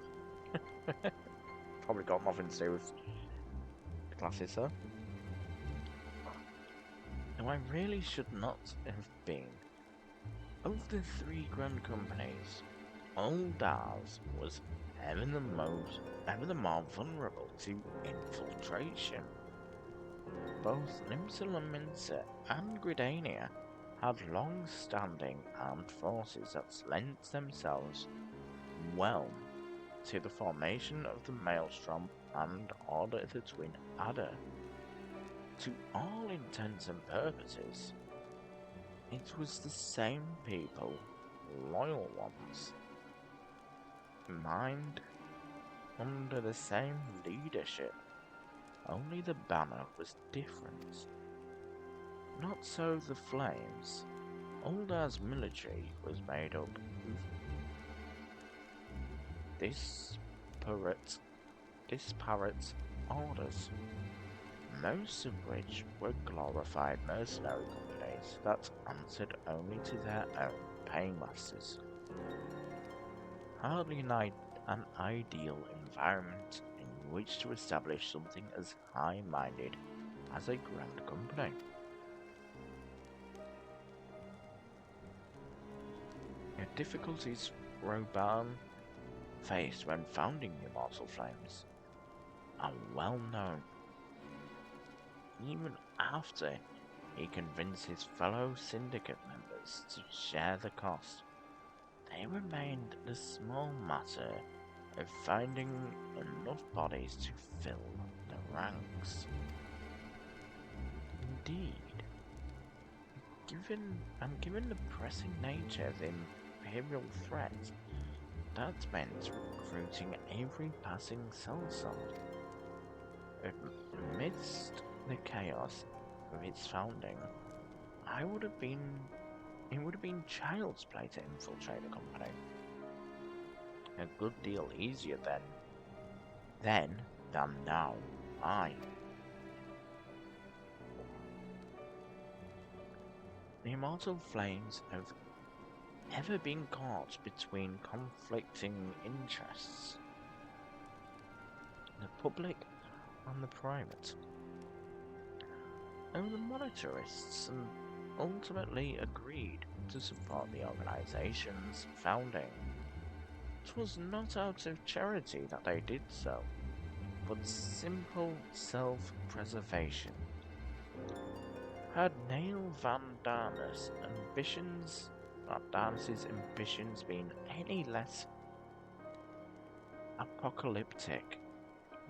Probably got nothing to do with the glasses, though. Now, I really should not have been. Of the 3 grand companies, Old Ours was ever the more vulnerable to infiltration. Both Limsel and Mincer and Gridania had long-standing armed forces that lent themselves well to the formation of the Maelstrom and Order of the Twin Adder. To all intents and purposes, it was the same people, loyal ones, mined under the same leadership, only the banner was different. Not so the Flames. Uldar's military was made up of disparate orders, most of which were glorified mercenary companies that answered only to their own paymasters. Hardly an ideal environment in which to establish something as high-minded as a grand company. The difficulties Roban faced when founding the Immortal Flames are well known. Even after he convinced his fellow syndicate members to share the cost, they remained the small matter of finding enough bodies to fill the ranks. indeed. Given the pressing nature of the Imperial threat, that meant recruiting every passing sellsword. Amidst the chaos of its founding, it would have been child's play to infiltrate the company. A good deal easier then than now. Aye. The immortal flames have ever been caught between conflicting interests. The public and the private. And the monetarists and ultimately agreed to support the organization's founding. It was not out of charity that they did so, but simple self-preservation. Had Neil Van Darnus's ambitions been any less apocalyptic,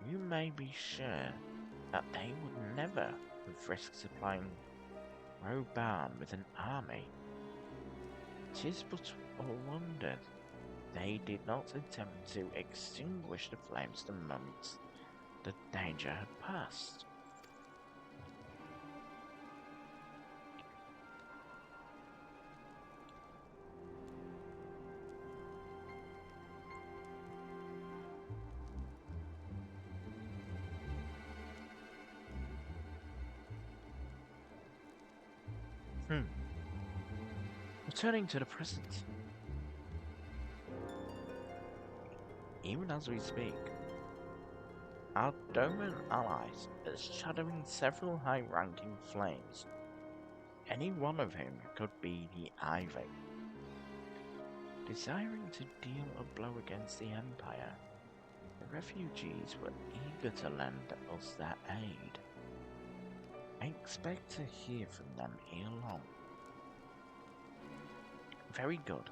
you may be sure that they would never have risked supplying Roban with an army. 'Tis but a wonder they did not attempt to extinguish the flames the moment the danger had passed. Returning to the present. Even as we speak, our Doman allies are shadowing several high-ranking flames, any one of whom could be the Ivy. Desiring to deal a blow against the Empire, the refugees were eager to lend us their aid. I expect to hear from them ere long. Very good.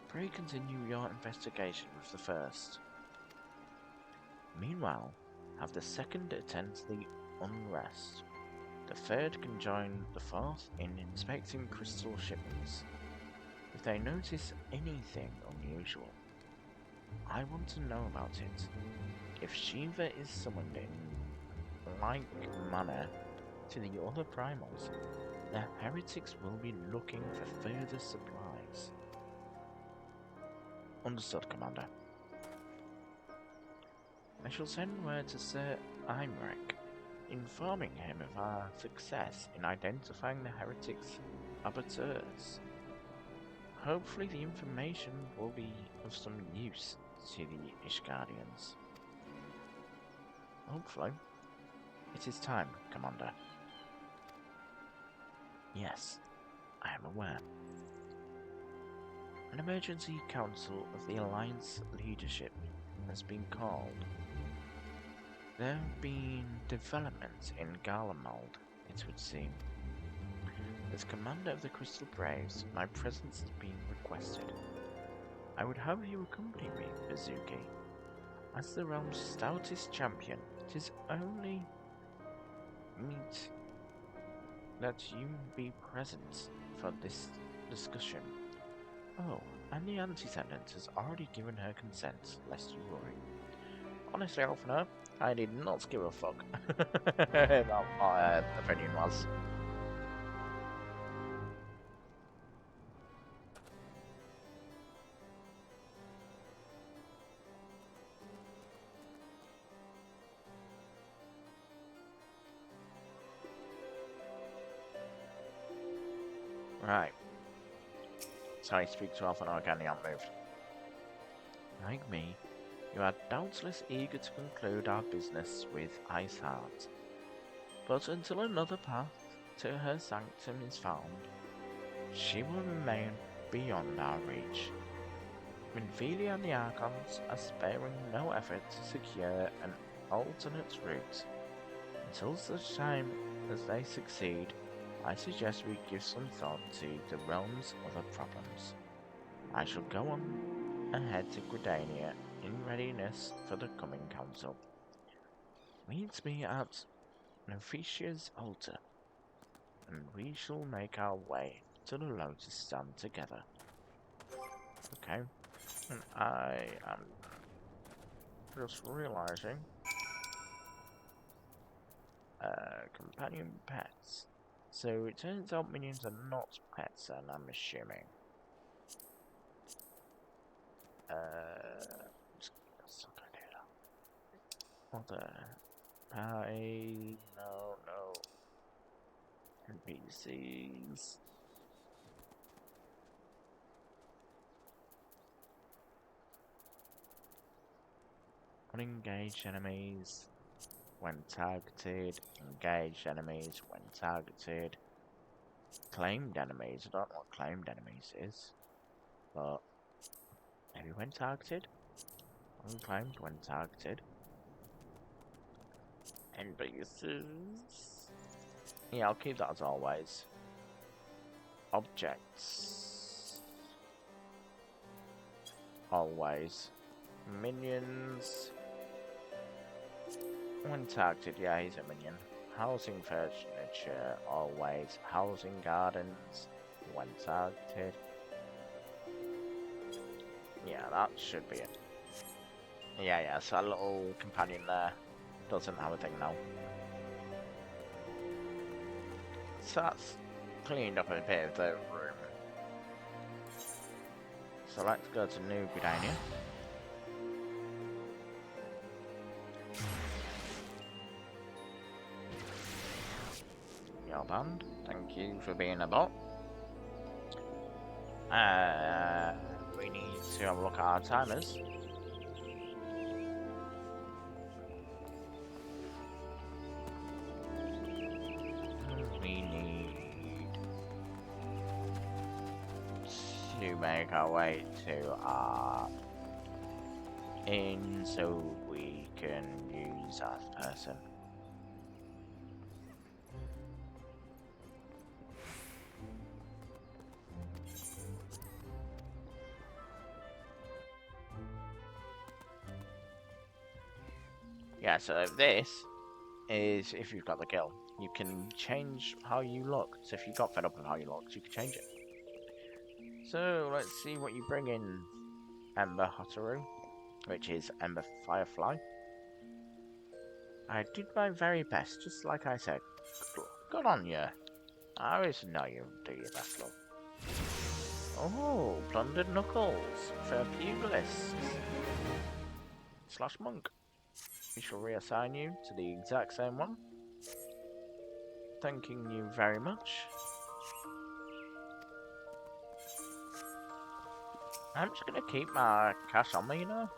Pray continue your investigation with the first. Meanwhile, have the second attend to the unrest. The third can join the fourth in inspecting crystal shipments. If they notice anything unusual, I want to know about it. If Shiva is summoned in like manner to the other primals, the heretics will be looking for further supplies. Understood, Commander. I shall send word to Sir Imric, informing him of our success in identifying the heretics' abattoirs. Hopefully the information will be of some use to the Ishgardians. Hopefully. It is time, Commander. Yes, I am aware. An emergency council of the Alliance leadership has been called. There have been developments in Garlemald, it would seem. As commander of the Crystal Braves, my presence has been requested. I would have you accompany me, Bazuki. As the realm's stoutest champion, it is only meet that you be present for this discussion. Oh, and the Antecedent has already given her consent, lest you worry. Honestly, Alphina, I did not give a fuck about my opinion was. Right. So I speak to Alphina again, he unmoved. Like me, you are doubtless eager to conclude our business with Iceheart. But until another path to her sanctum is found, she will remain beyond our reach. Minfilia and the Archons are sparing no effort to secure an alternate route. Until such time as they succeed, I suggest we give some thought to the realm's other problems. I shall go on ahead to Gridania in readiness for the coming council. Meet me at Novicia's altar. and we shall make our way to the Lotus Stand together. Okay, and I am just realizing, companion pets. So it turns out minions are not pets, and I'm assuming. Just not gonna do that. What the? No. NPCs. Unengaged enemies when targeted. Engaged enemies when targeted. Claimed enemies. I don't know what claimed enemies is, but maybe when targeted. Unclaimed when targeted. NPCs. Yeah, I'll keep that as always. Objects. Always. Minions. When targeted, yeah, he's a minion. Housing furniture, always. Housing gardens, when targeted. Yeah, that should be it. Yeah, so a little companion there doesn't have a thing now. So that's cleaned up a bit of the room. So let's go to New Gridania. Your band, thank you for being a bot. We need to have a look at our timers. We need to make our way to our inn so we can use that person. Yeah, so this is if you've got the guild. You can change how you look. So if you got fed up with how you looked, you can change it. So let's see what you bring in, Ember Hotaru, which is Ember Firefly. I did my very best, just like I said. Good on you. I always know you do your best, love. Oh, plundered knuckles for pugilists. / monk. We shall reassign you to the exact same one. Thanking you very much. I'm just gonna keep my cash on me, you know,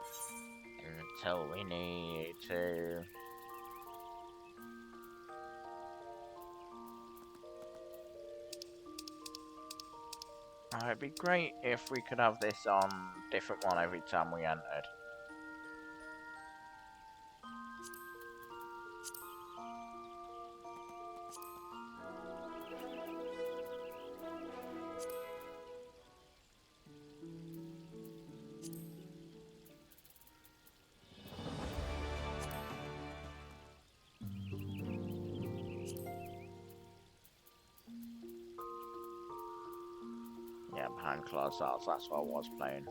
until we need to. It'd be great if we could have this on different one every time we entered. Yeah, behind closed doors, that's what I was playing.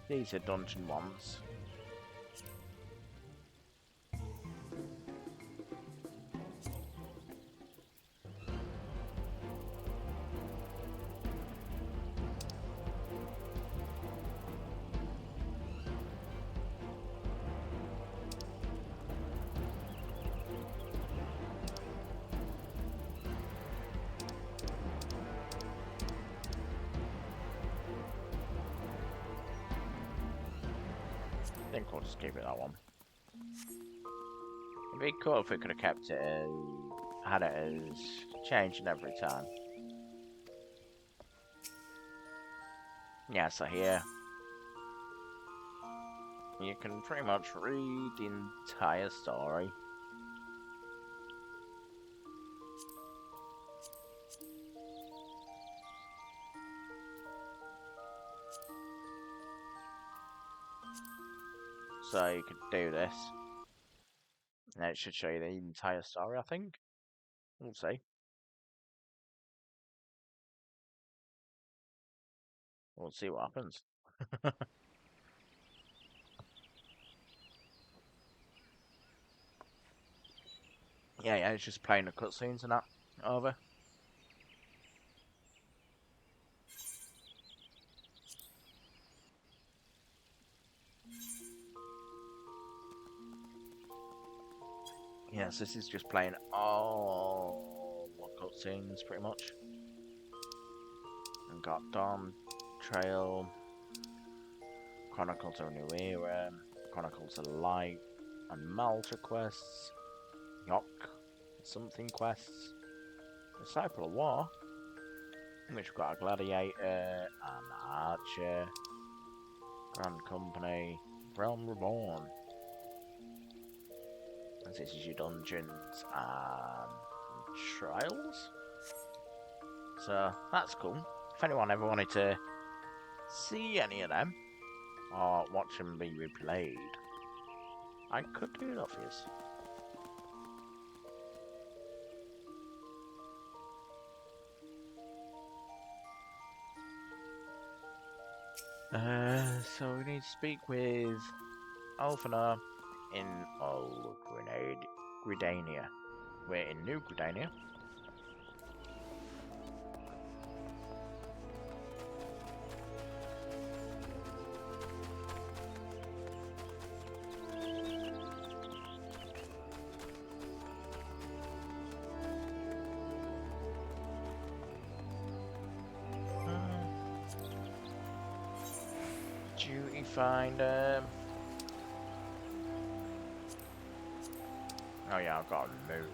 These are dungeon ones. I think we'll just keep it that one. It'd be cool if we could have kept it as, had it as changing every time. Yeah, so here you can pretty much read the entire story. So you could do this. And it should show you the entire story, I think. We'll see. We'll see what happens. Yeah, it's just playing the cutscenes and that. Over. Yes, this is just playing all the cutscenes, pretty much. And got Dawn, Trail, Chronicles of a New Era, Chronicles of Light, and Malta quests, Yok, something quests, Disciple of War, which we've got a Gladiator, an Archer, Grand Company, Realm Reborn. And this is your dungeons and trials. So that's cool. If anyone ever wanted to see any of them or watch them be replayed, I could do that for you. So we need to speak with Alphana in Old Gridania. We're in New Gridania. Duty finder. Oh yeah, I've got to move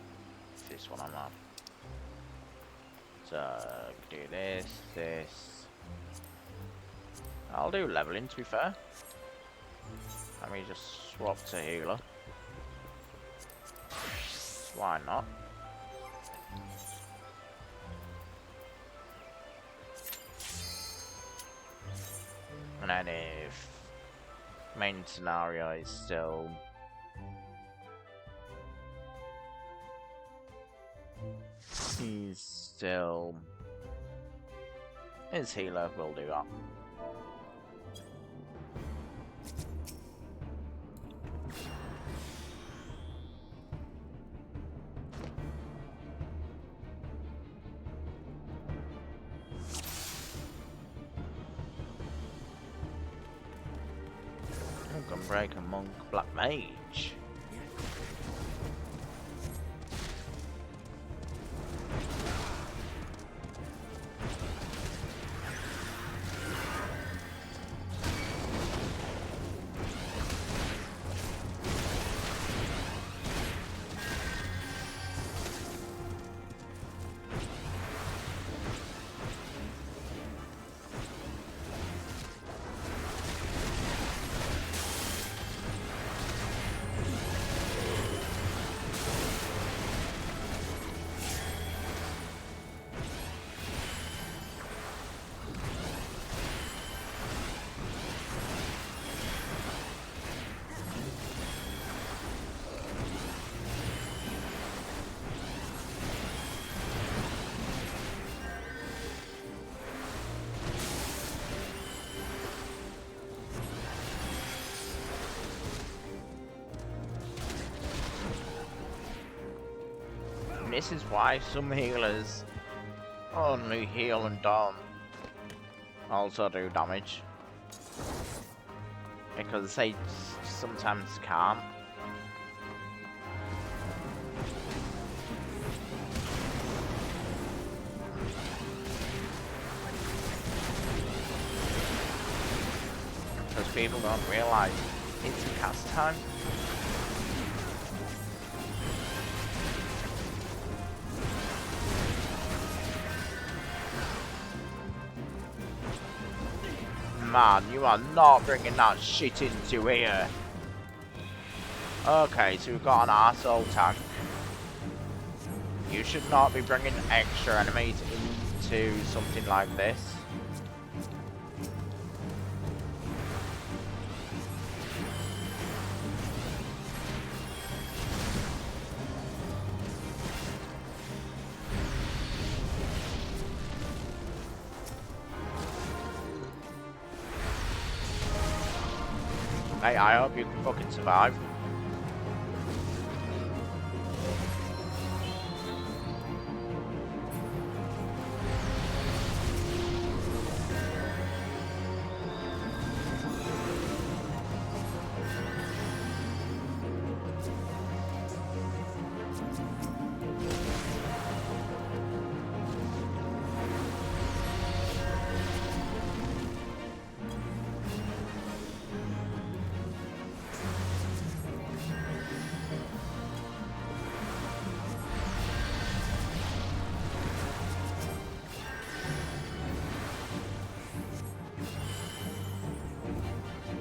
this one on that. So do this. I'll do leveling, to be fair. Let me just swap to healer. Why not? And then if main scenario is still his healer, will do that. Gunbreaker, Monk, Black Mage. This is why some healers only heal and don't also do damage. Because they sometimes can't. Because people don't realise it's cast time. Man, you are not bringing that shit into here. Okay, so we've got an arsehole tank. You should not be bringing extra enemies into something like this. Hey, I hope you can fucking survive.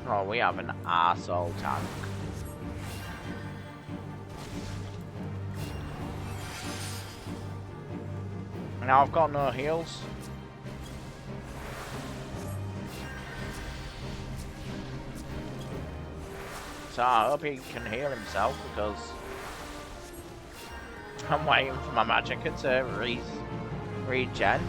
Oh, we have an arsehole tank. Now I've got no heals. So I hope he can heal himself because I'm waiting for my magicka to regen.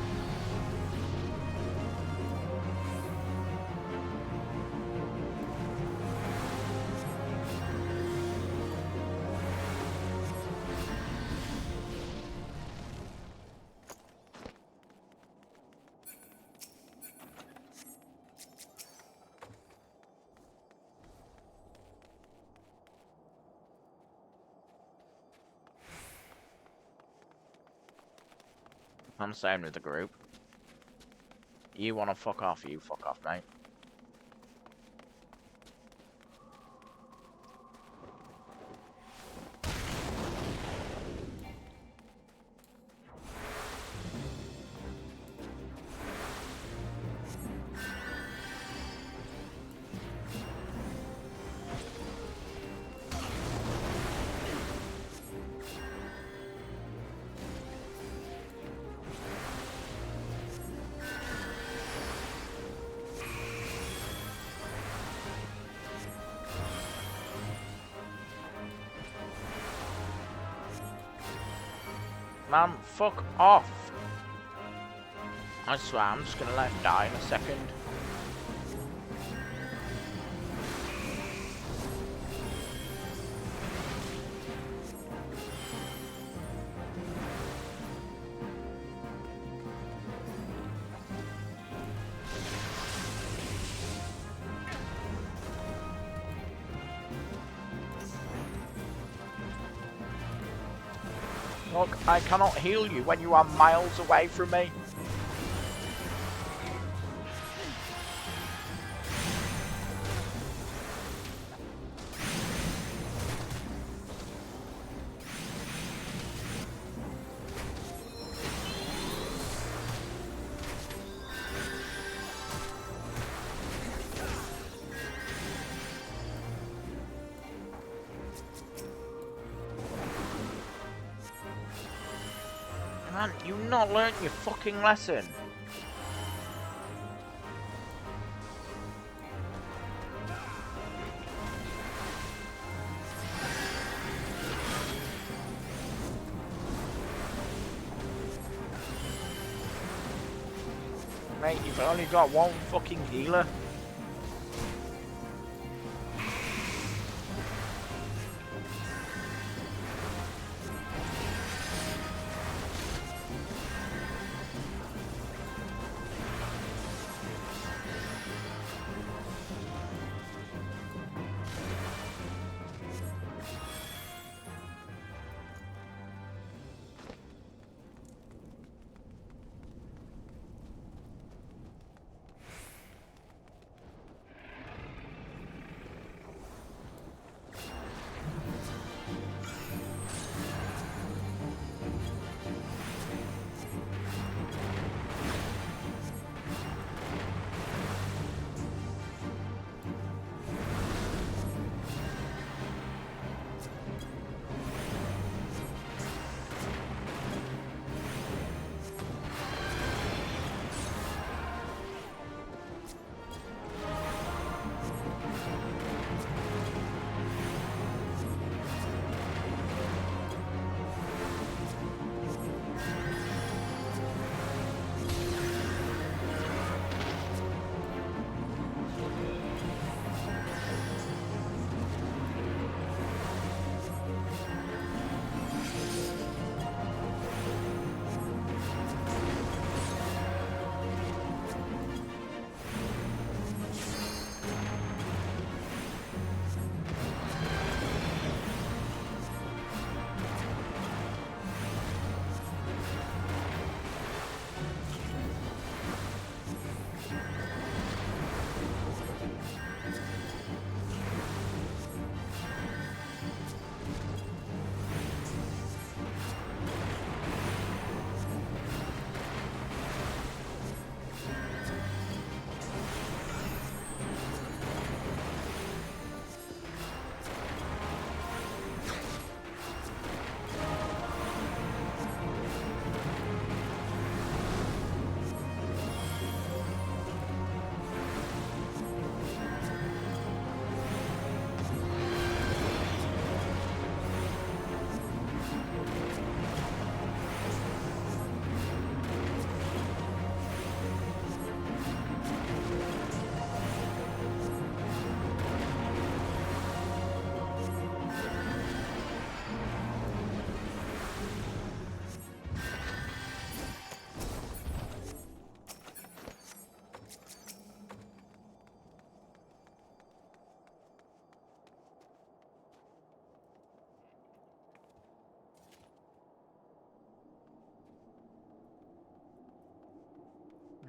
I'm staying with the group. You wanna fuck off, you fuck off, mate. Man, fuck off. I swear, I'm just gonna let him die in a second. Look, I cannot heal you when you are miles away from me. Man, you've not learnt your fucking lesson. Mate, you've only got one fucking healer.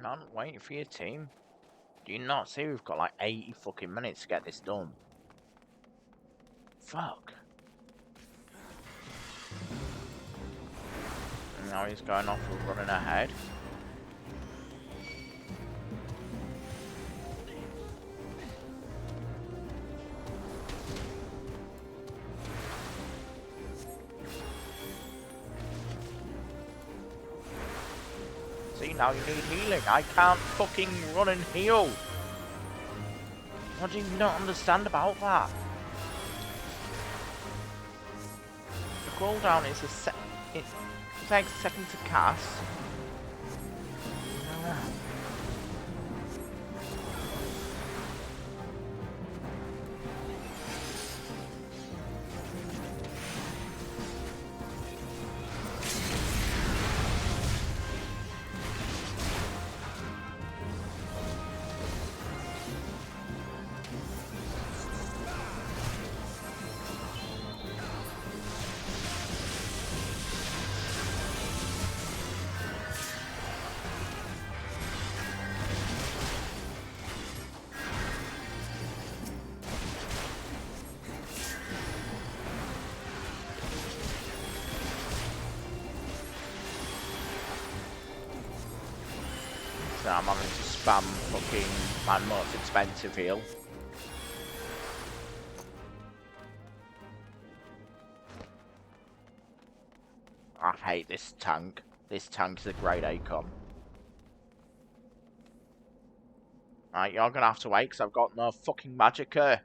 I'm waiting for your team. Do you not see we've got like 80 fucking minutes to get this done? Fuck. And now he's going off and running ahead. See, now you need healing. I can't fucking run and heal. What do you not understand about that? The cooldown is it takes a second to cast. So I'm having to spam fucking my most expensive heal. I hate this tank. This tank's a great ACOM. Right, you're gonna have to wait because I've got no fucking magic here.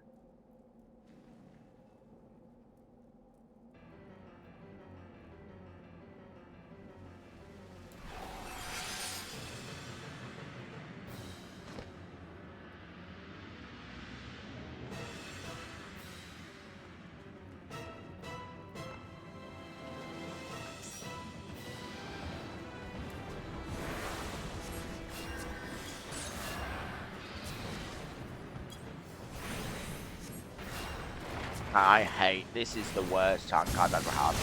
I hate, this is the worst tank I've ever had.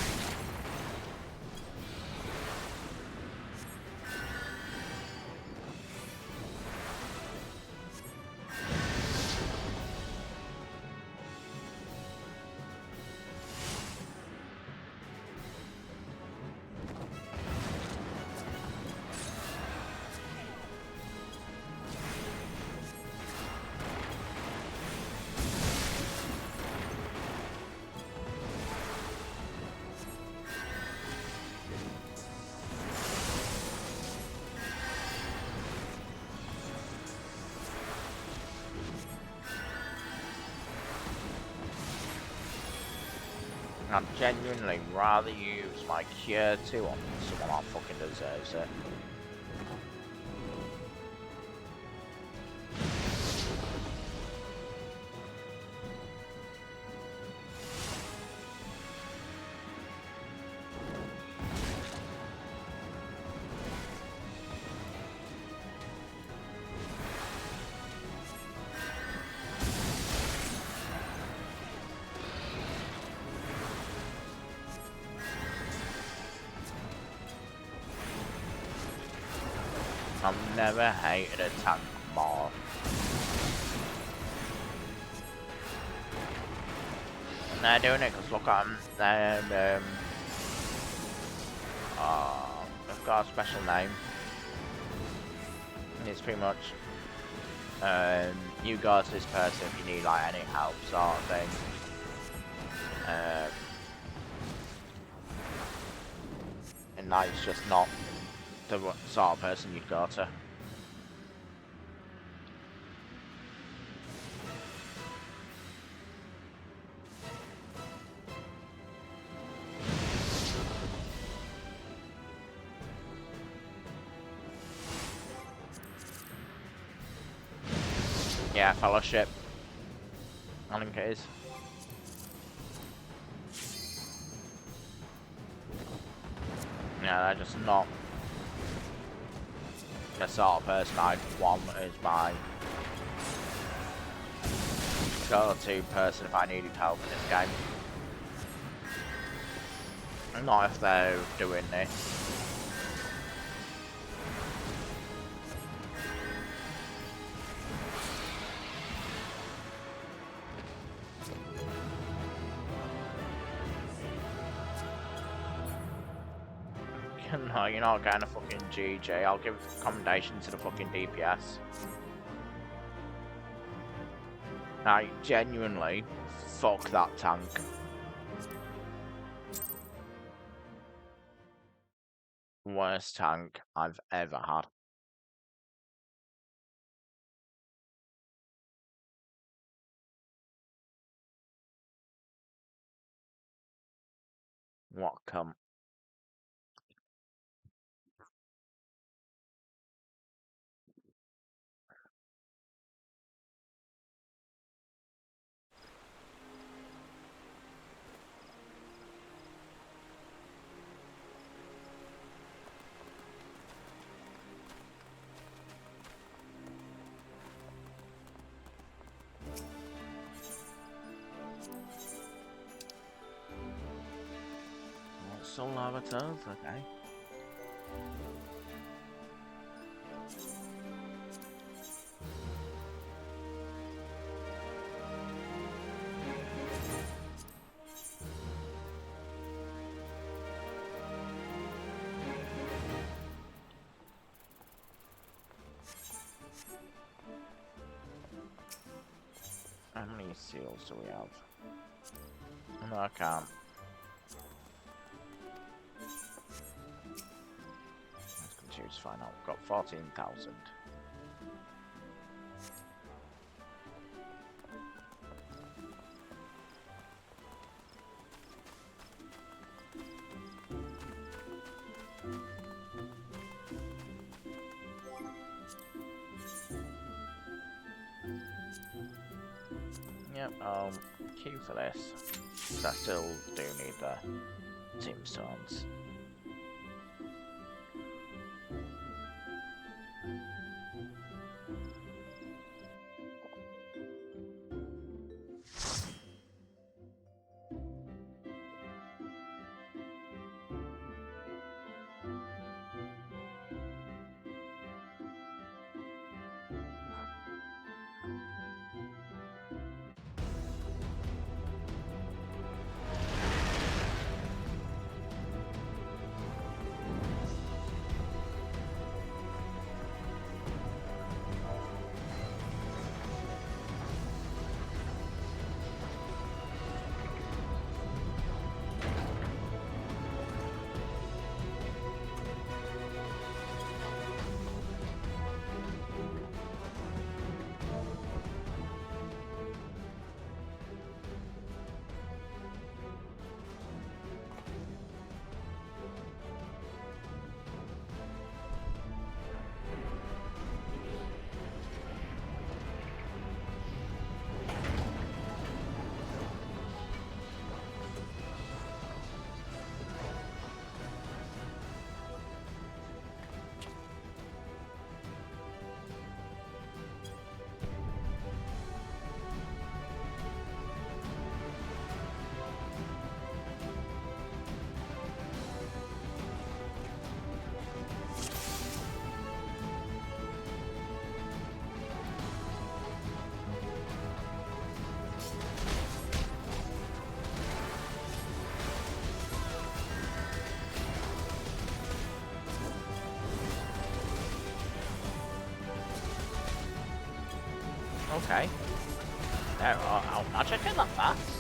I'd genuinely rather use my Cure 2 on someone that fucking deserves it. I've never hated a tank more. And they're doing it because look at them. They've got a special name. It's pretty much you go to this person if you need like any help sort of thing. And that is just not the sort of person you'd go to. Yeah, Fellowship. I think it is. Yeah, they're just not the sort of person I'd want as my go-to person if I needed help in this game. Not if they're doing this. No, you're not getting a fucking GG. I'll give commendation to the fucking DPS. I genuinely fuck that tank. Worst tank I've ever had. What cunt. Soul Arbiters, okay. How many seals do we have? No, I can't. Let's continue to find out. We've got 14,000. Yep, I'll queue for this. Because I still do need the tombstones. Okay. There, I'll check it that fast.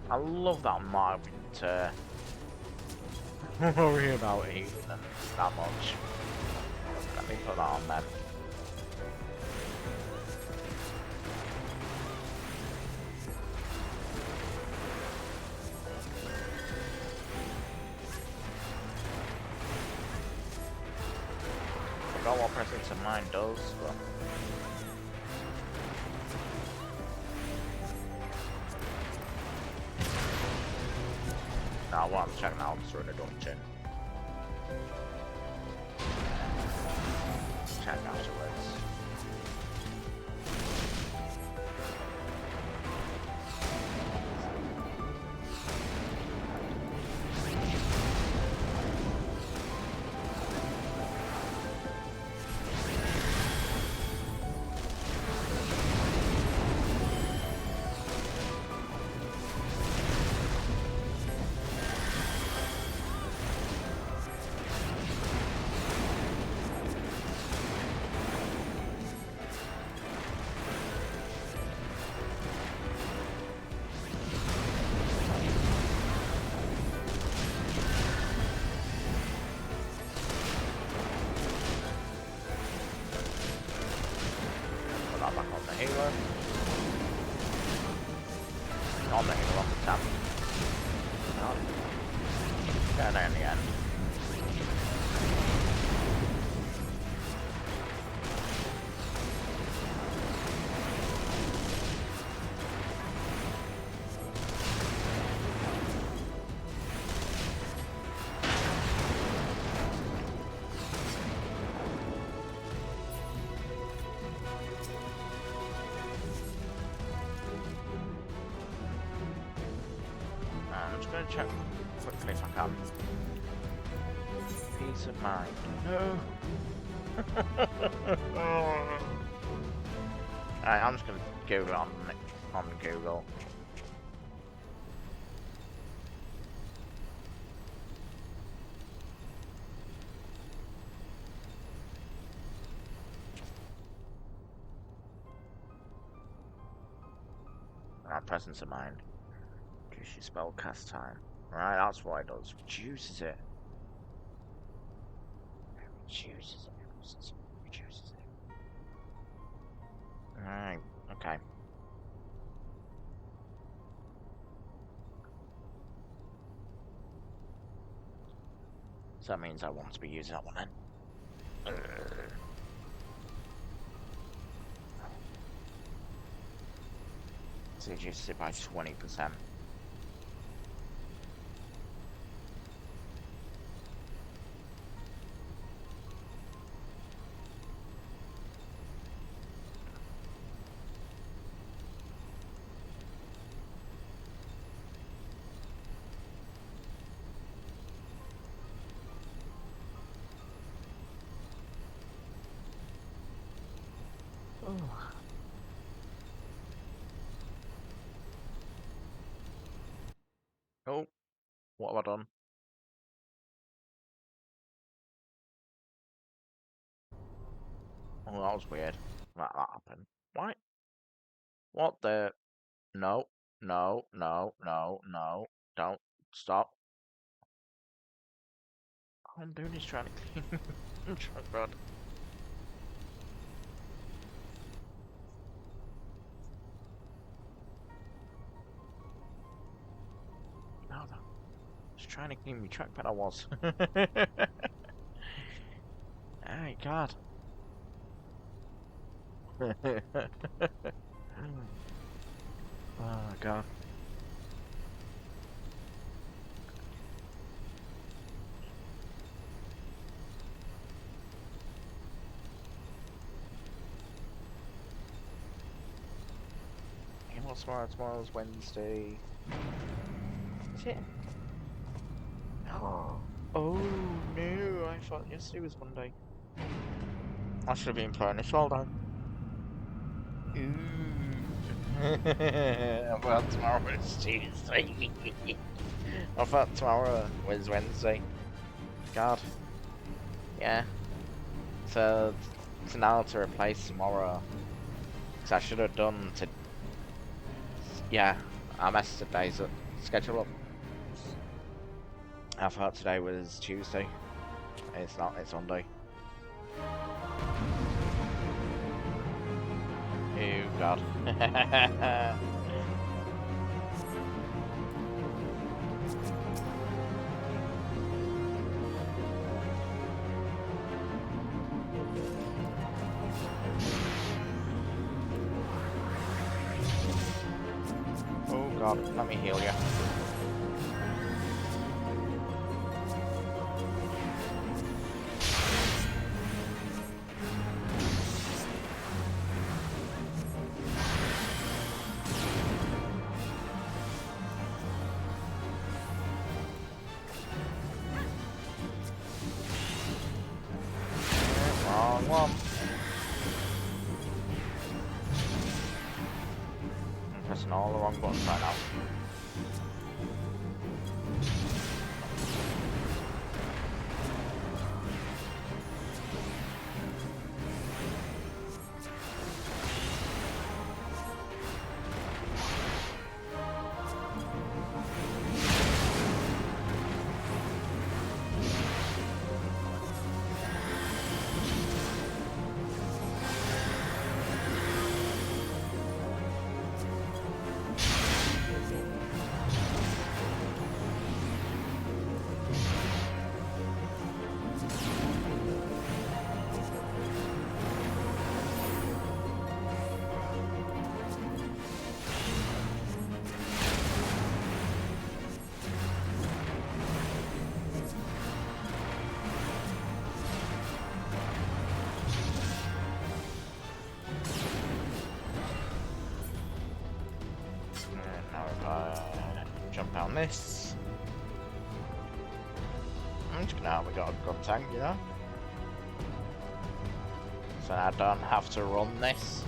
I love that I'm not having to worry about eating them that much. Let me put that on then. I forgot what presence of mine does, but... No, well, I'm checking out through the dungeon. Check afterwards. Put that back on the healer. On the healer, on the tap. No. Get there in the end. I'm just going to check quickly if I can. Peace of mind. No. Alright, I'm just going to Google it on Google. Presence of mind. Reduce your spell cast time. Right, that's what it does. Reduces it. Reduces it. Reduces it. Alright, okay. So that means I want to be using that one then. So it reduces it by 20%. Oh, what have I done? Oh, that was weird. That happened. Why? What the? No, no, no, no, no. Don't stop. All I'm doing is trying to clean. I'm trying, God. No, no. Just trying to clean my trackpad. I was. Oh God. Oh God. Hey, what's tomorrow? Tomorrow's Wednesday. Is it? Oh. Oh no! I thought yesterday was Monday. I should have been playing this all day. Ooh. I thought tomorrow was Tuesday. I thought tomorrow was Wednesday. God. Yeah. So now to replace tomorrow. Because I should have done to. Yeah, I messed today's schedule up. I thought today was Tuesday. It's not, it's Monday. Oh God. Oh God, let me heal you. all the wrong buttons right now. Jump on this. I'm just gonna we got a good tank, you know? So I don't have to run this.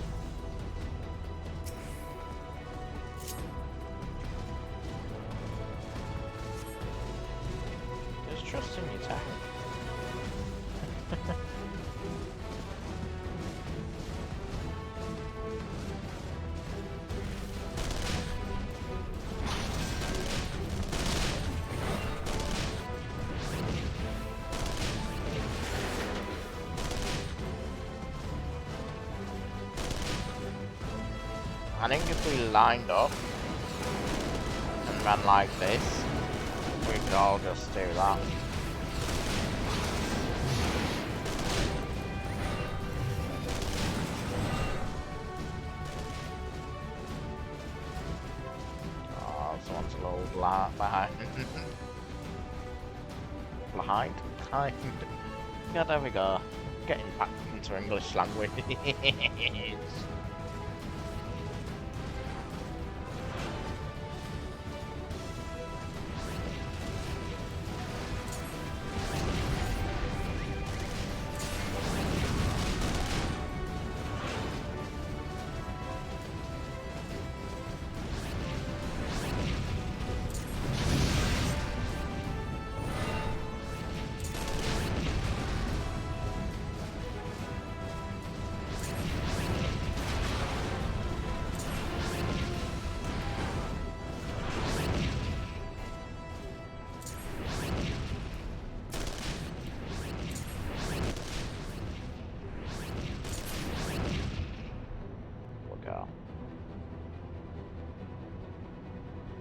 Just trust in your tank. I think if we lined up and ran like this, we could all just do that. Oh, someone's a little behind. Behind. Yeah, there we go. Getting back into English language.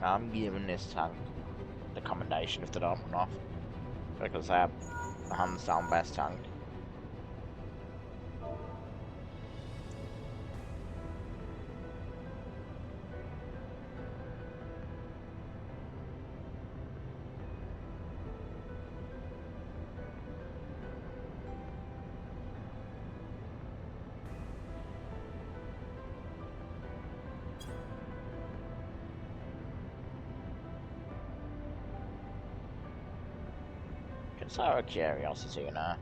I'm giving this tank the commendation if they don't run off, because they have the hands down best tank. It's out of curiosity, you know. I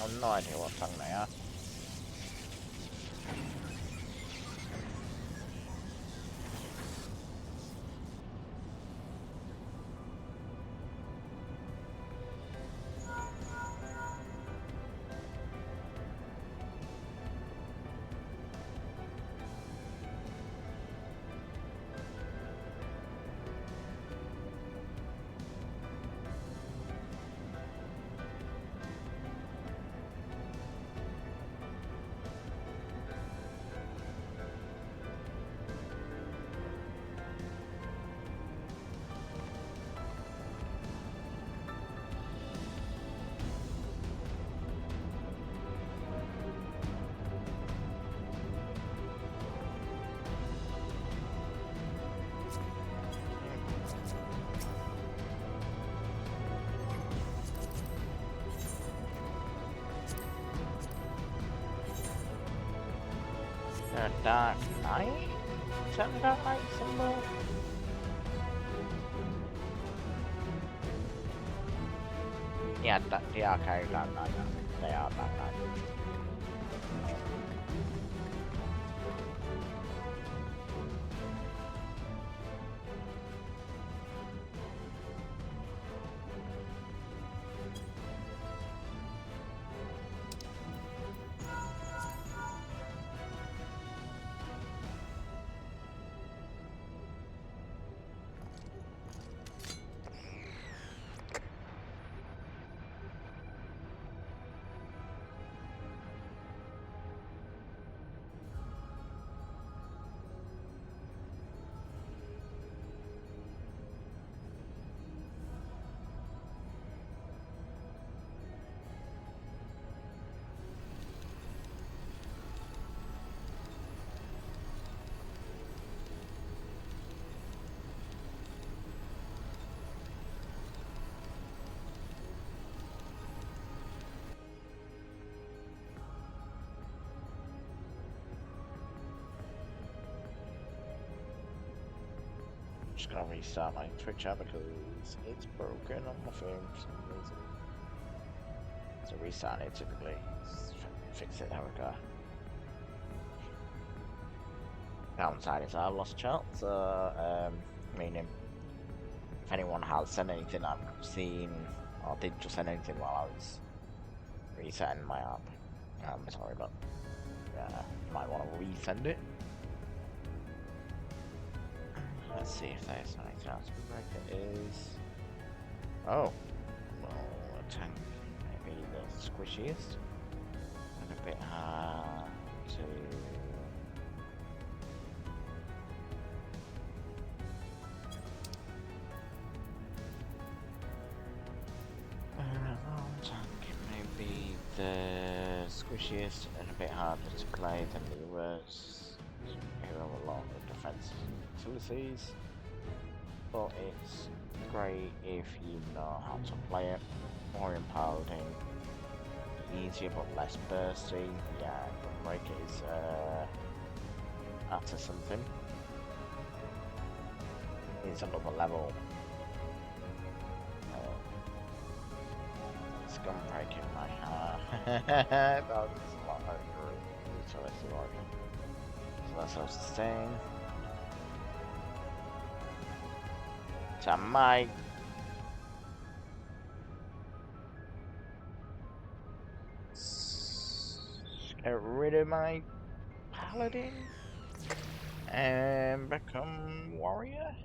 have no idea what tongue they are. Dark Knight? Certainly don't like symbol. Yeah, the arcade don't like that. They are bad like. Just gonna restart my Twitch app because it's broken on my phone for some reason. So restart it typically. Fix it, there we go. Downside is I've lost chat, so meaning if anyone has sent anything I've seen or did just send anything while I was resetting my app, I'm sorry, but you might want to resend it. Let's see if there's anything else. It is. Oh, well, a tank. Maybe the squishiest. And a bit hard to. Tank. Maybe the squishiest and a bit harder to play than the others. Here are a lot of defense facilities, but it's great if you know how to play it. More impounding, easier but less bursty. Yeah, Break is after something. It's another level. It's gun breaking my heart. That was a lot over utility origin. So that's our sustain. So I might get rid of my paladin and become warrior.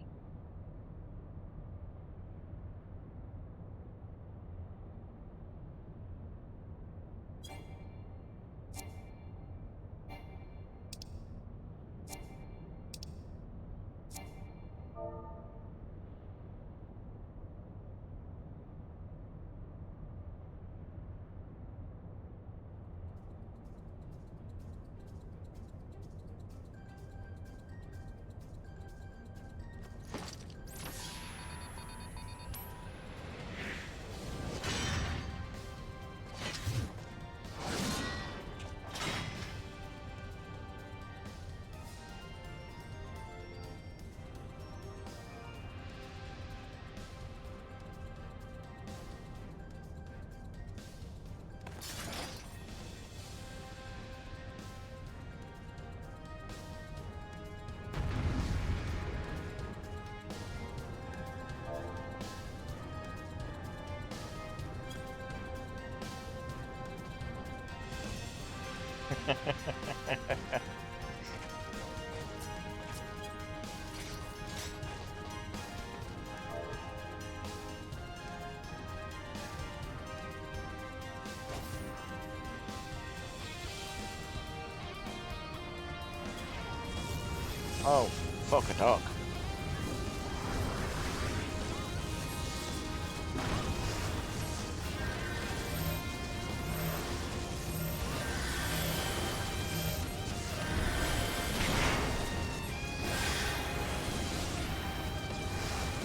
Oh, fuck a dog.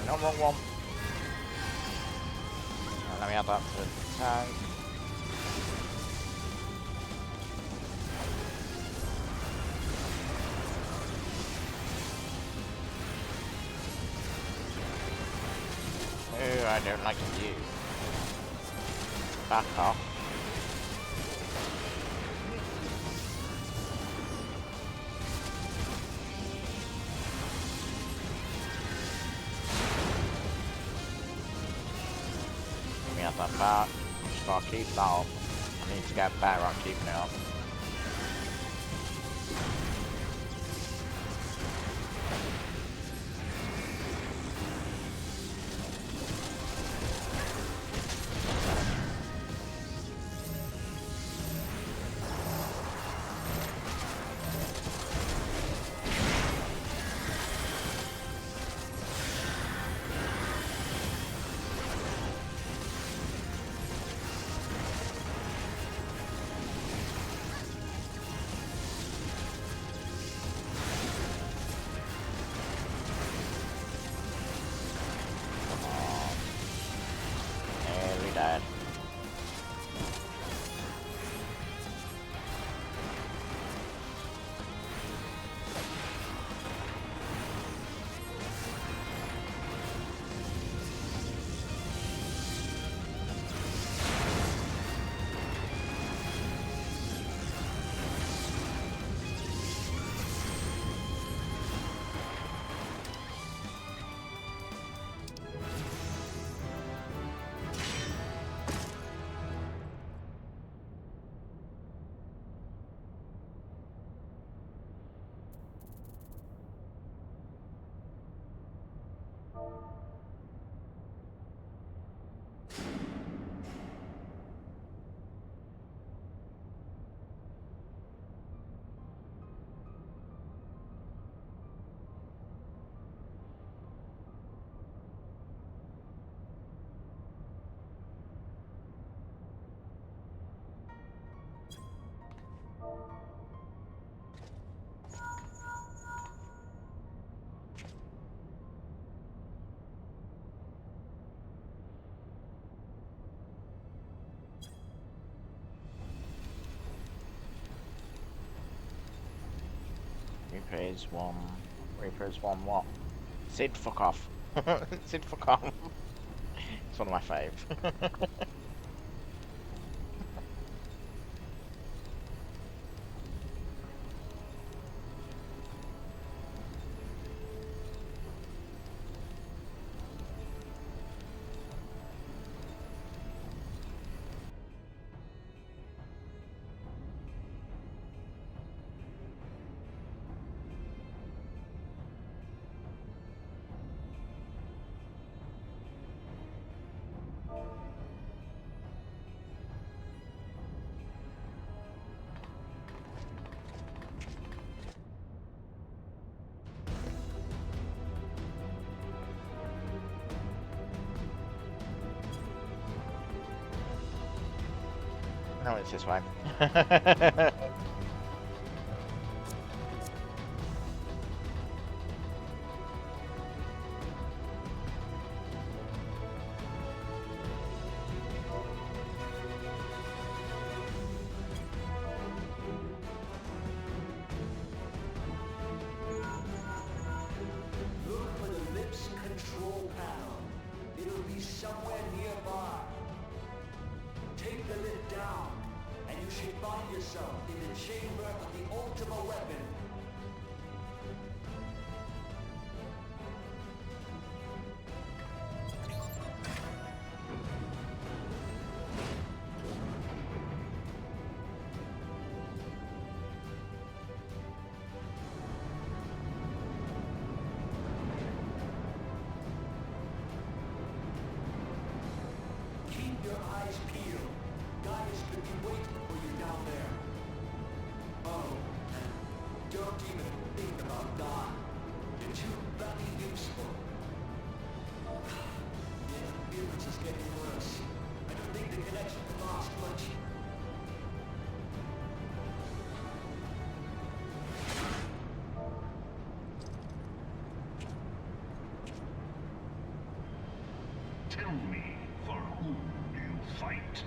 No, wrong one. Let me add that to the tank. Ooh, I don't like you. Back off. Give me out that back. Just gotta keep that up. I need to get better at keeping it up. Nearly dead. Reaper's one what? Sid, fuck off. Sid, fuck off. It's one of my fave. No, it's this way. Look for the lips control panel. It'll be somewhere nearby. Take the lid down, and you should find yourself in the chamber of the Ultima weapon. Keep your eyes peeled. Gaius could be waiting for you down there. Oh, and don't even think about that. You're too bloody useful. The interference is getting worse. I don't think the connection will last much. Tell me, for whom do you fight?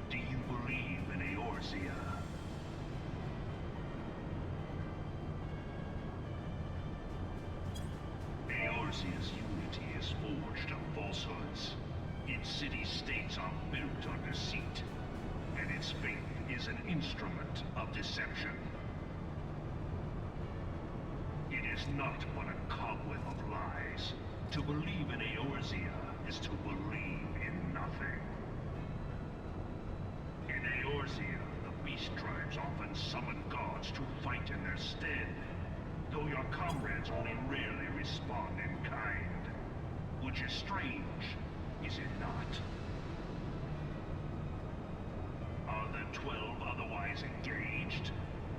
Do you believe in Eorzea? gods are built on deceit, and its faith is an instrument of deception. It is not but a cobweb of lies. To believe in Eorzea is to believe in nothing. In Eorzea, the beast tribes often summon gods to fight in their stead, though your comrades only rarely respond in kind. Which is strange, is it not? Are the 12 otherwise engaged?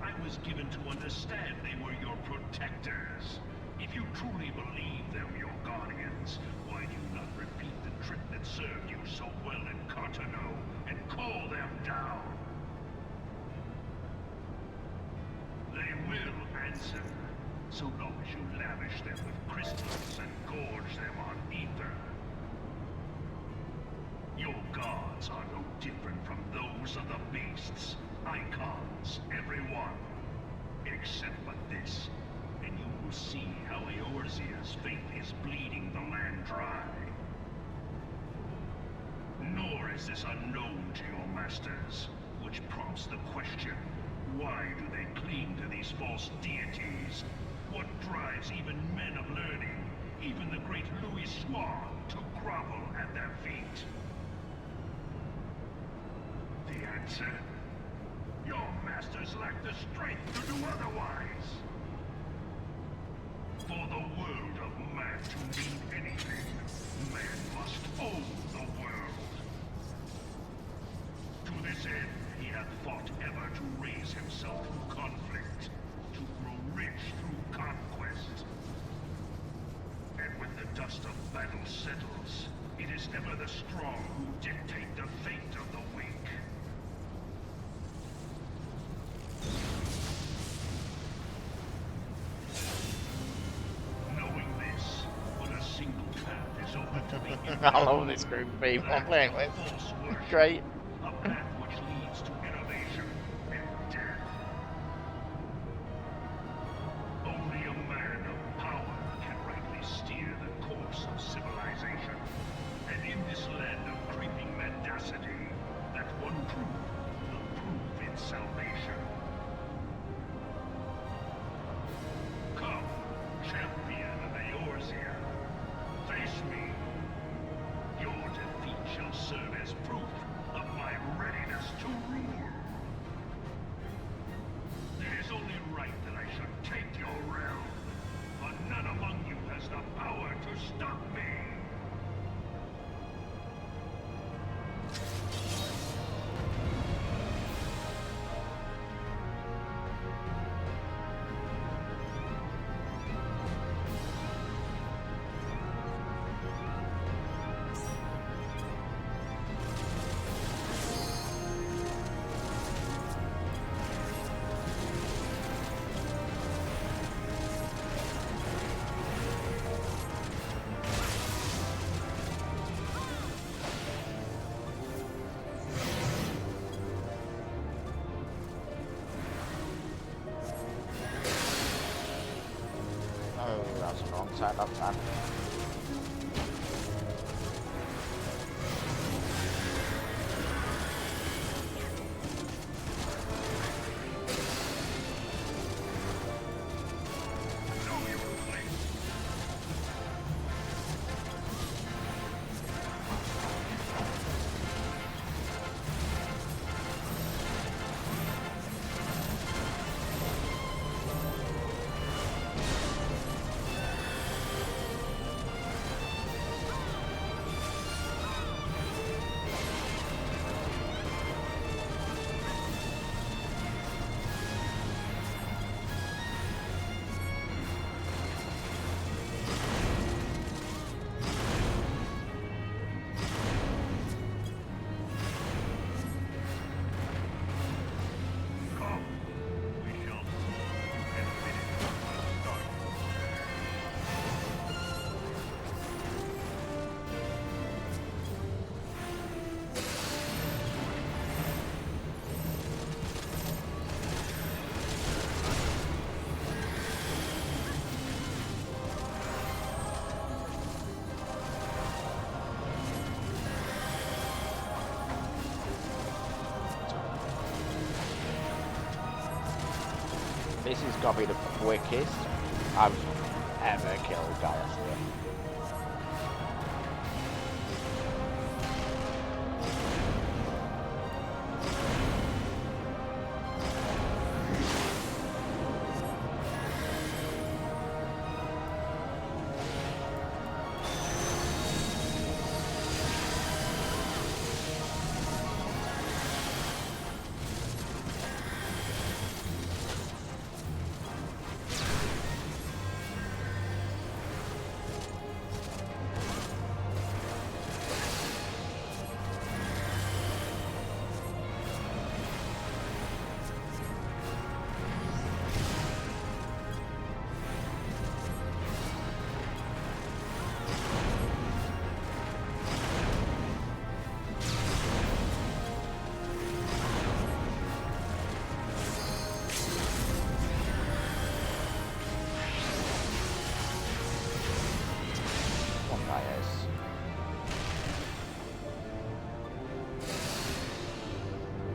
I was given to understand they were your protectors. If you truly believe them your guardians, why do you not repeat the trick that served you so well in Cartano and call them down? They will answer, so long as you lavish them with crystals and gorge them on ether. Your gods are no different from those of the beasts. Icons, every one. Except for this, and you will see how Eorzea's faith is bleeding the land dry. Nor is this unknown to your masters, which prompts the question, why do they cling to these false deities? What drives even men of learning, even the great Louis Swan, to grovel at their feet? The answer? Your masters lack the strength to do otherwise. For the world of man to mean anything, man must own the world. To this end, he hath fought ever to raise himself through conflict, to grow rich through conquest. And when the dust of battle settles, it is ever the strong who dictate the fate of the weak. Knowing this, when a single path is open to the I love this group of people I'm playing with. false worship, Great. a path which leads to innovation and death. Only a man of power can rightly steer the course of civilization. And in this land of creeping mendacity, that one truth will prove its salvation. Come, champion of Eorzea, face me. Your defeat shall serve as proof of my readiness to rule. It is only right that I should take your realm, but none among you has the power to stop me. Oh, that's the wrong side of that. Know your place. This has got to be the quickest I've ever killed Gaius here.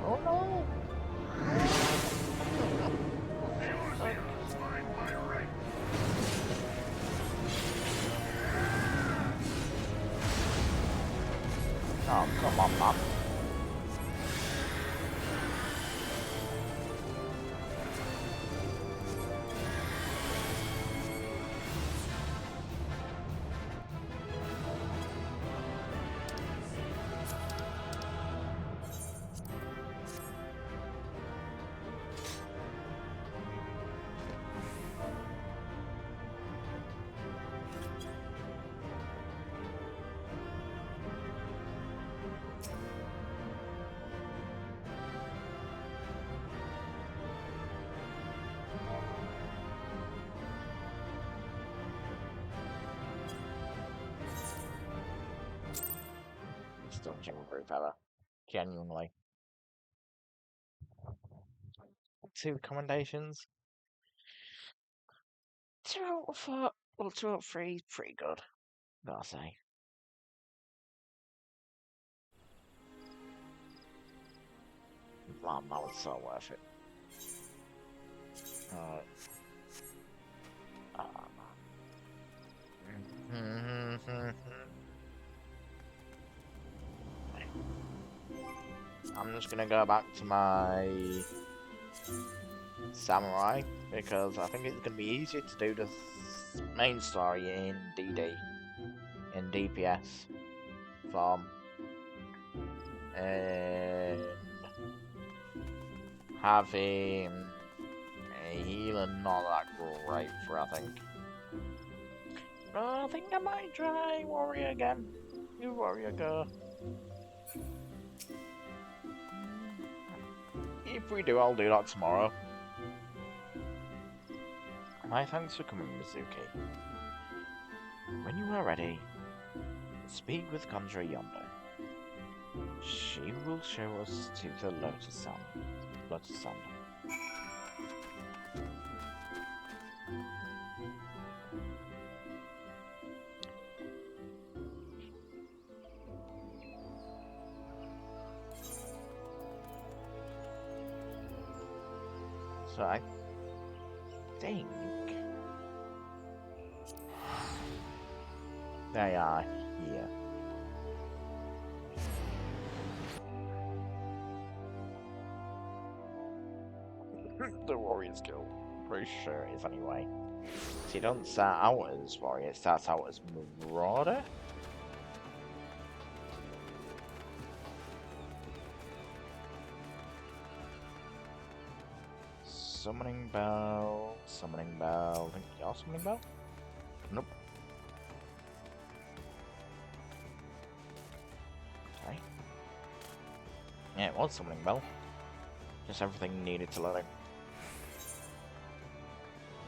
Oh no! Oh, come on, man. Still checking for fella. Genuinely. 2 commendations. 2 out of 4. Well, 2 out of 3 is pretty good, gotta say. Man, that was so worth it. I'm just gonna go back to my samurai because I think it's gonna be easier to do the main story in DD, in DPS form, and having a healer not that great for, I think. I think I might try warrior again. You warrior go. If we do, I'll do that tomorrow. My thanks for coming, Mizuki. When you are ready, speak with Conjurer yonder. She will show us to the Lotus Sun. Lotus Sun. So I think they are here. The Warriors Guild. Pretty sure it is anyway. So you don't start out as warrior, it starts out as marauder. Summoning bell, summoning bell. I think you're summoning bell? Nope. Okay. Yeah, it was summoning bell. Just everything needed to load.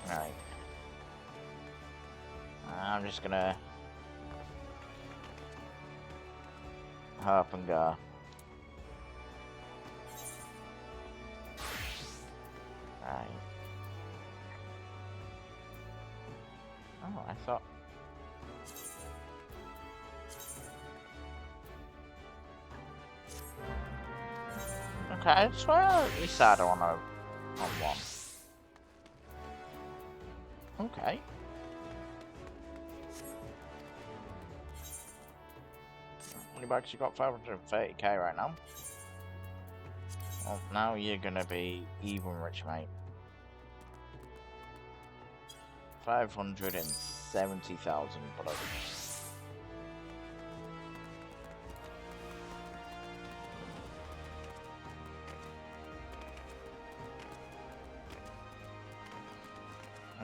Alright. I'm just gonna hop and go. Right. Oh, I thought. Okay, I swear you said on one. Okay. You've actually got 530k right now. Well, now you're gonna be even rich, mate. 570,000 blood.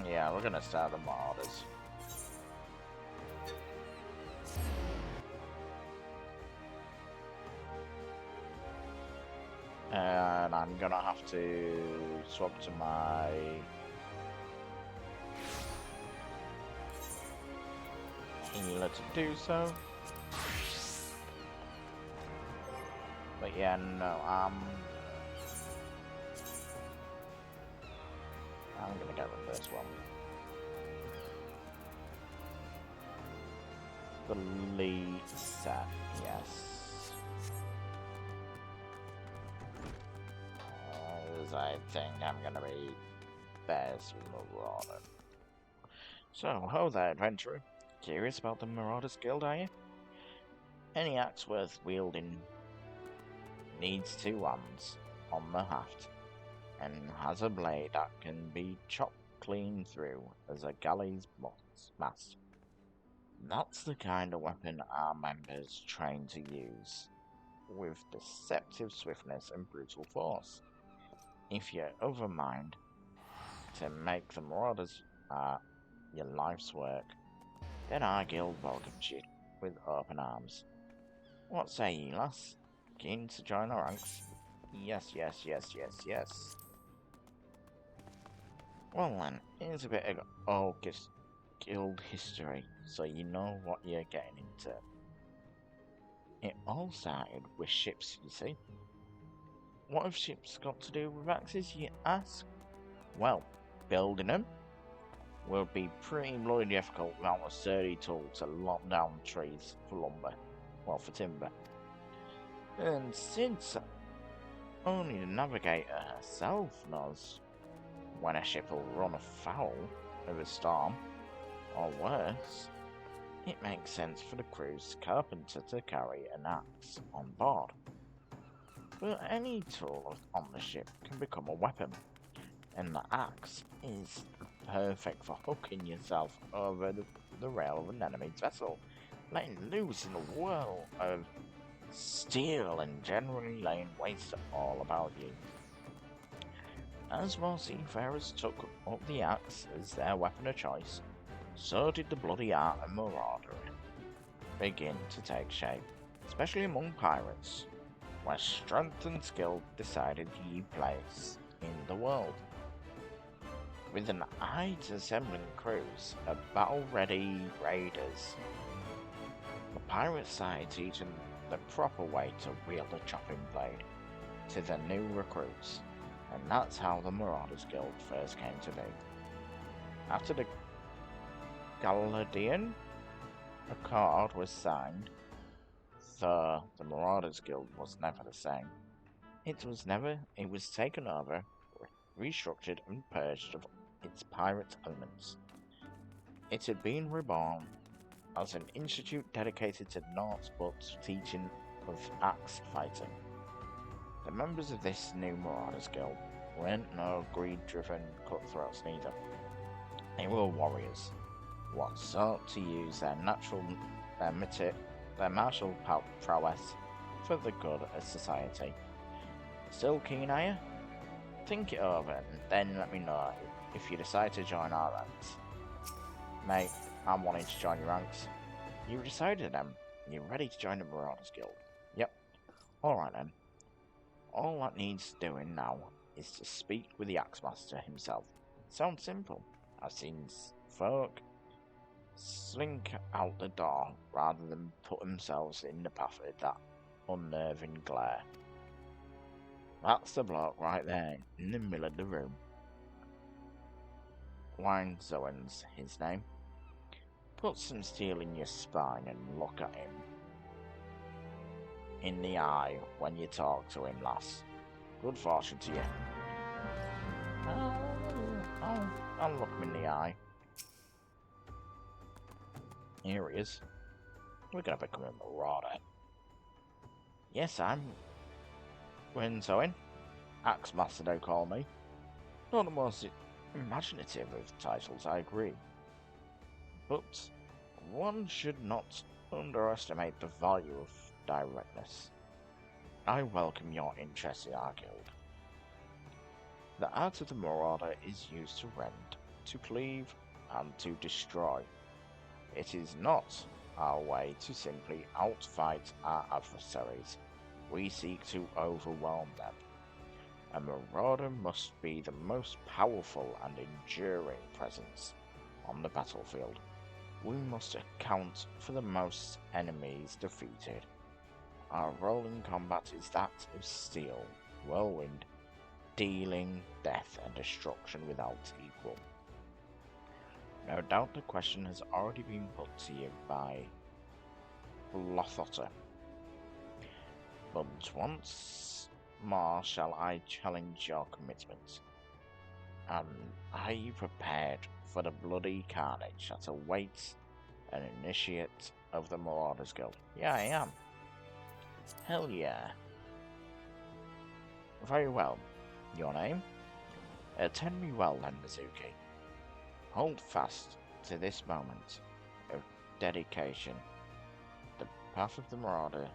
Yeah, we're gonna start the Marauders. And I'm gonna have to swap to my healer to do so. But yeah, no, I'm gonna get rid of this one. The lead set, yes. As I think I'm gonna be best with Marauder. So, ho there, adventurer. Curious about the Marauders Guild, are you? Any axe worth wielding needs two hands on the haft, and has a blade that can be chopped clean through as a galley's mast. That's the kind of weapon our members train to use, with deceptive swiftness and brutal force. If you're of a mind to make the Marauders your life's work, then our guild welcomes you with open arms. What say ye, lass? Keen to join our ranks? Yes, yes, yes, yes, yes. Well then, here's a bit of August guild history, so you know what you're getting into. It all started with ships, you see. What have ships got to do with axes, you ask? Well, building them will be pretty bloody difficult without a sturdy tool to lop down trees for lumber, well, for timber. And since only the navigator herself knows when a ship will run afoul of a storm, or worse, it makes sense for the crew's carpenter to carry an axe on board. But any tool on the ship can become a weapon, and the axe is perfect for hooking yourself over the rail of an enemy's vessel, letting loose in a whirl of steel and generally laying waste to all about you. As more seafarers took up the axe as their weapon of choice, so did the bloody art of maraudering begin to take shape, especially among pirates, where strength and skill decided ye place in the world. With an eye to assembling crews of battle-ready raiders, the pirates started teaching the proper way to wield a chopping blade to the new recruits, and that's how the Marauders Guild first came to be. After the Galadian Accord was signed, though the Marauders Guild was never the same. It was taken over, restructured and purged of its pirate elements. It had been reborn as an institute dedicated to naught but teaching of axe fighting. The members of this new Marauders Guild weren't no greed-driven cutthroats neither. They were warriors, what sought to use their martial prowess for the good of society. Still keen, are you? Think it over and then let me know if you decide to join our ranks. Mate, I'm wanting to join your ranks. You've decided then? You're ready to join the Marauders Guild? Yep. Alright then. All that needs doing now is to speak with the Axemaster himself. Sounds simple. I've seen folk slink out the door rather than put themselves in the path of that unnerving glare. That's the bloke right there in the middle of the room. Wine Zoen's his name. Put some steel in your spine and look at him in the eye when you talk to him, lass. Good fortune to you. I'll look him in the eye. Here he is. We're gonna become a marauder. Yes, I'm Winsoin. Axemaster they call me. Not the most imaginative of titles, I agree. But one should not underestimate the value of directness. I welcome your interest in our guild. The art of the marauder is used to rend, to cleave, and to destroy. It is not our way to simply outfight our adversaries. We seek to overwhelm them. A marauder must be the most powerful and enduring presence on the battlefield. We must account for the most enemies defeated. Our role in combat is that of steel, whirlwind, dealing death and destruction without equal. No doubt the question has already been put to you by Lothotter. But once more shall I challenge your commitment. Are you prepared for the bloody carnage that awaits an initiate of the Marauders Guild? Yeah, I am. Hell yeah. Very well. Your name? Attend me well then, Mizuki. Hold fast to this moment of dedication. The path of the Marauder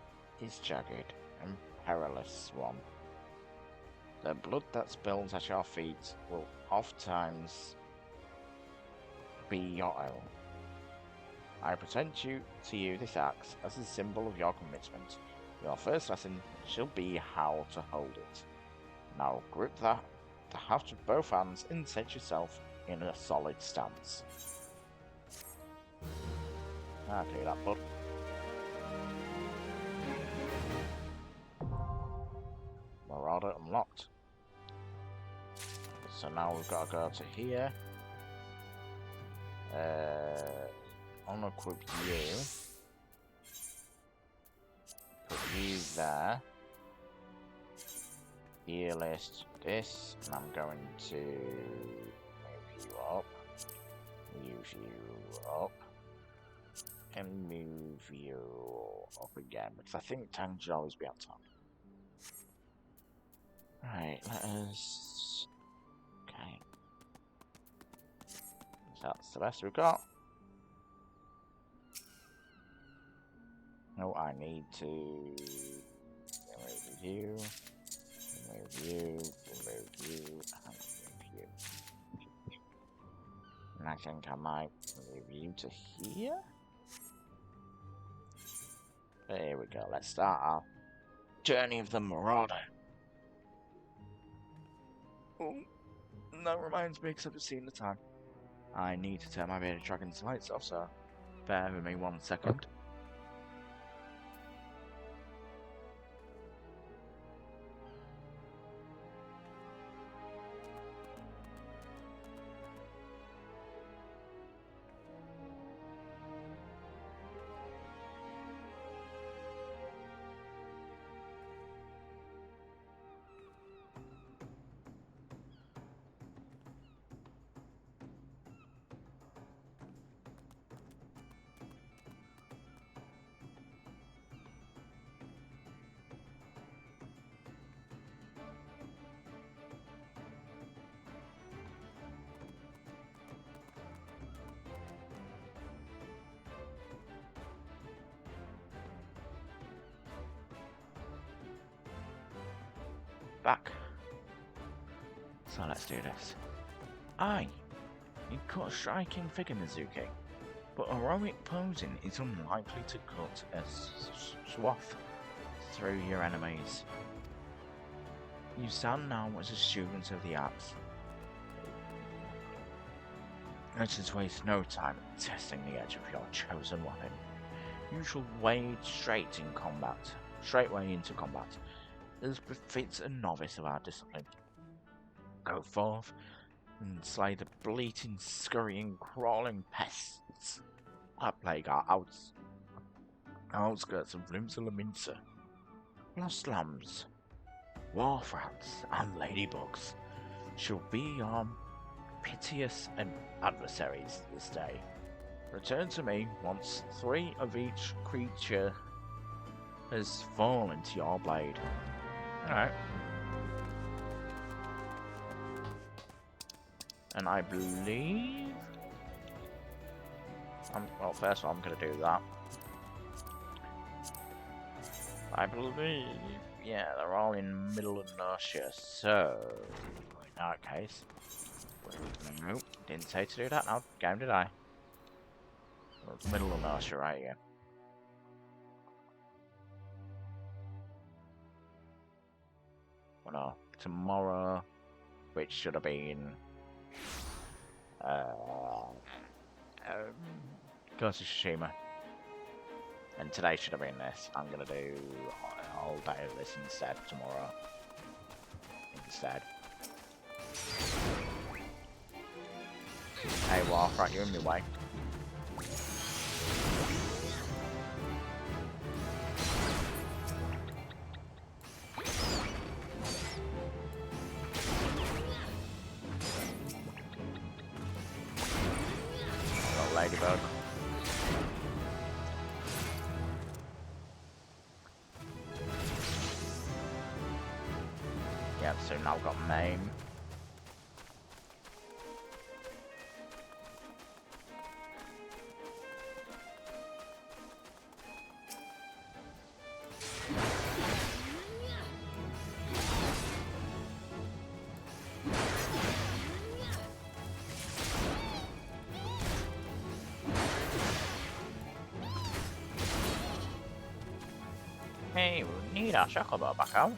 is jagged and perilous one. The blood that spills at your feet will oftentimes be your own. I present to you this axe as a symbol of your commitment. Your first lesson shall be how to hold it. Now grip the haft with both hands and set yourself in a solid stance. Okay, that bud. Marauder unlocked. So now we've got to go to here. Unequip you. Put you there. Gear list this, and I'm going to move you up. Move you up. And move you up again, because I think tank should always be on top. Right, let us... Okay. So that's the best we've got. No, I need to remove you, remove you, remove you, and remove you. And I think I might move you to here. There we go, let's start our journey of the Marauder. Oh, that reminds me, because I've just seen the time. I need to turn my bearded dragon's lights off, so bear with me 1 second. Back. So let's do this. Aye, you cut a striking figure, Mizuki, but heroic posing is unlikely to cut a swath through your enemies. You stand now as a student of the arts. Let us waste no time testing the edge of your chosen weapon. You shall wade straightway into combat, as befits a novice of our discipline. Go forth and slay the bleating, scurrying, crawling pests that plague our outskirts of Limsa. Lost lambs, wharf rats, and ladybugs shall be your piteous adversaries this day. Return to me once 3 of each creature has fallen to your blade. Alright. And I believe... well, first of all, I'm going to do that. I believe... yeah, they're all in Middle of Nursia, so... in that case... nope, didn't say to do that now. Game did I? Well, it's Middle of Nursia right here. Well, no, tomorrow, which should have been... Ghost of Tsushima. And today should have been this. I'm gonna do all day of this instead tomorrow. Instead. Hey, Warf, right, you're in my way. Ladybug. Yep, so now I've got Maim. Hey, we need our chocobo back out.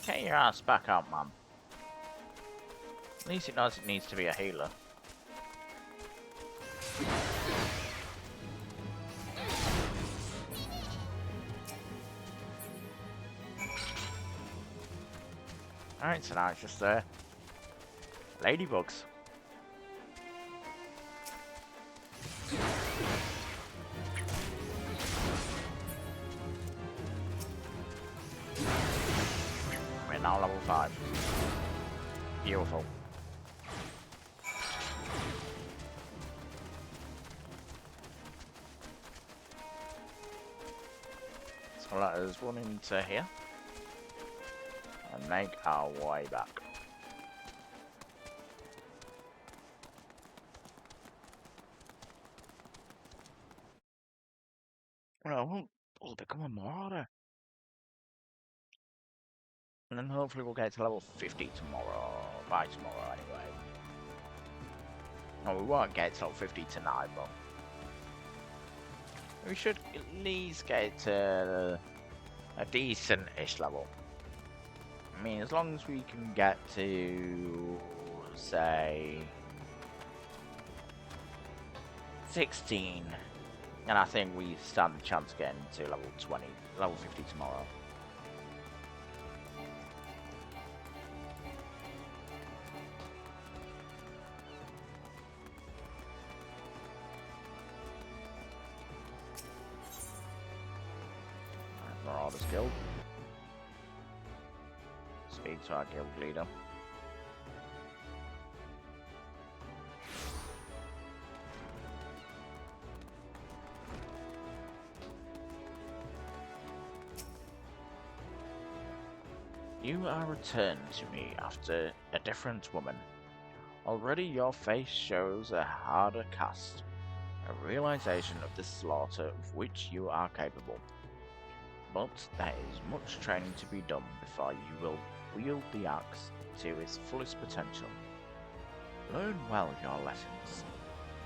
Get your ass back out, man. At least it knows it needs to be a healer. Alright, so now it's just ladybugs. We're now level 5. Beautiful. So let us run into here and make our way back. Well, we'll become a marauder. And then hopefully we'll get to level 50 tomorrow, by tomorrow anyway. No, we won't get to level 50 tonight, but we should at least get to a decent-ish level. I mean, as long as we can get to, say, 16, and I think we stand a chance of getting to level 20, level 50 tomorrow. Marauders Guild. Speak to our guild leader. You are returned to me after a different woman. Already your face shows a harder cast, a realization of the slaughter of which you are capable. But there is much training to be done before you will wield the axe to its fullest potential. Learn well your lessons,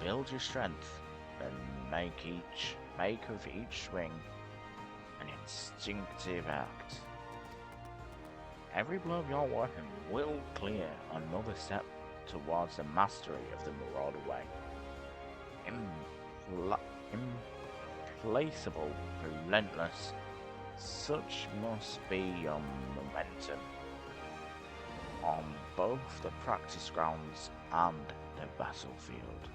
build your strength, and make of each swing an instinctive act. Every blow of your weapon will clear another step towards the mastery of the Marauder way. Implacable, relentless, such must be your momentum on both the practice grounds and the battlefield.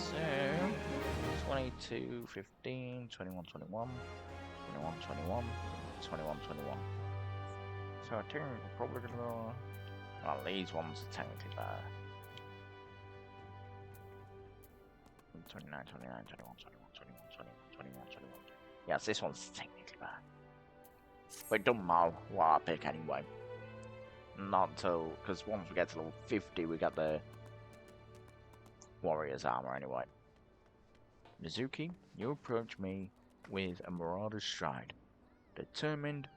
So, 22, 15, 21, 21, 21, 21, 21, 21. so I think we're probably gonna. Well, these ones are technically better. 29, 29, 21, 21, 21, 21, 21, 21. Yes, this one's technically better. But it doesn't matter what I pick anyway. Not until, because once we get to level 50, we got the warrior's armor anyway. Mizuki, you approach me with a marauder's stride, determined,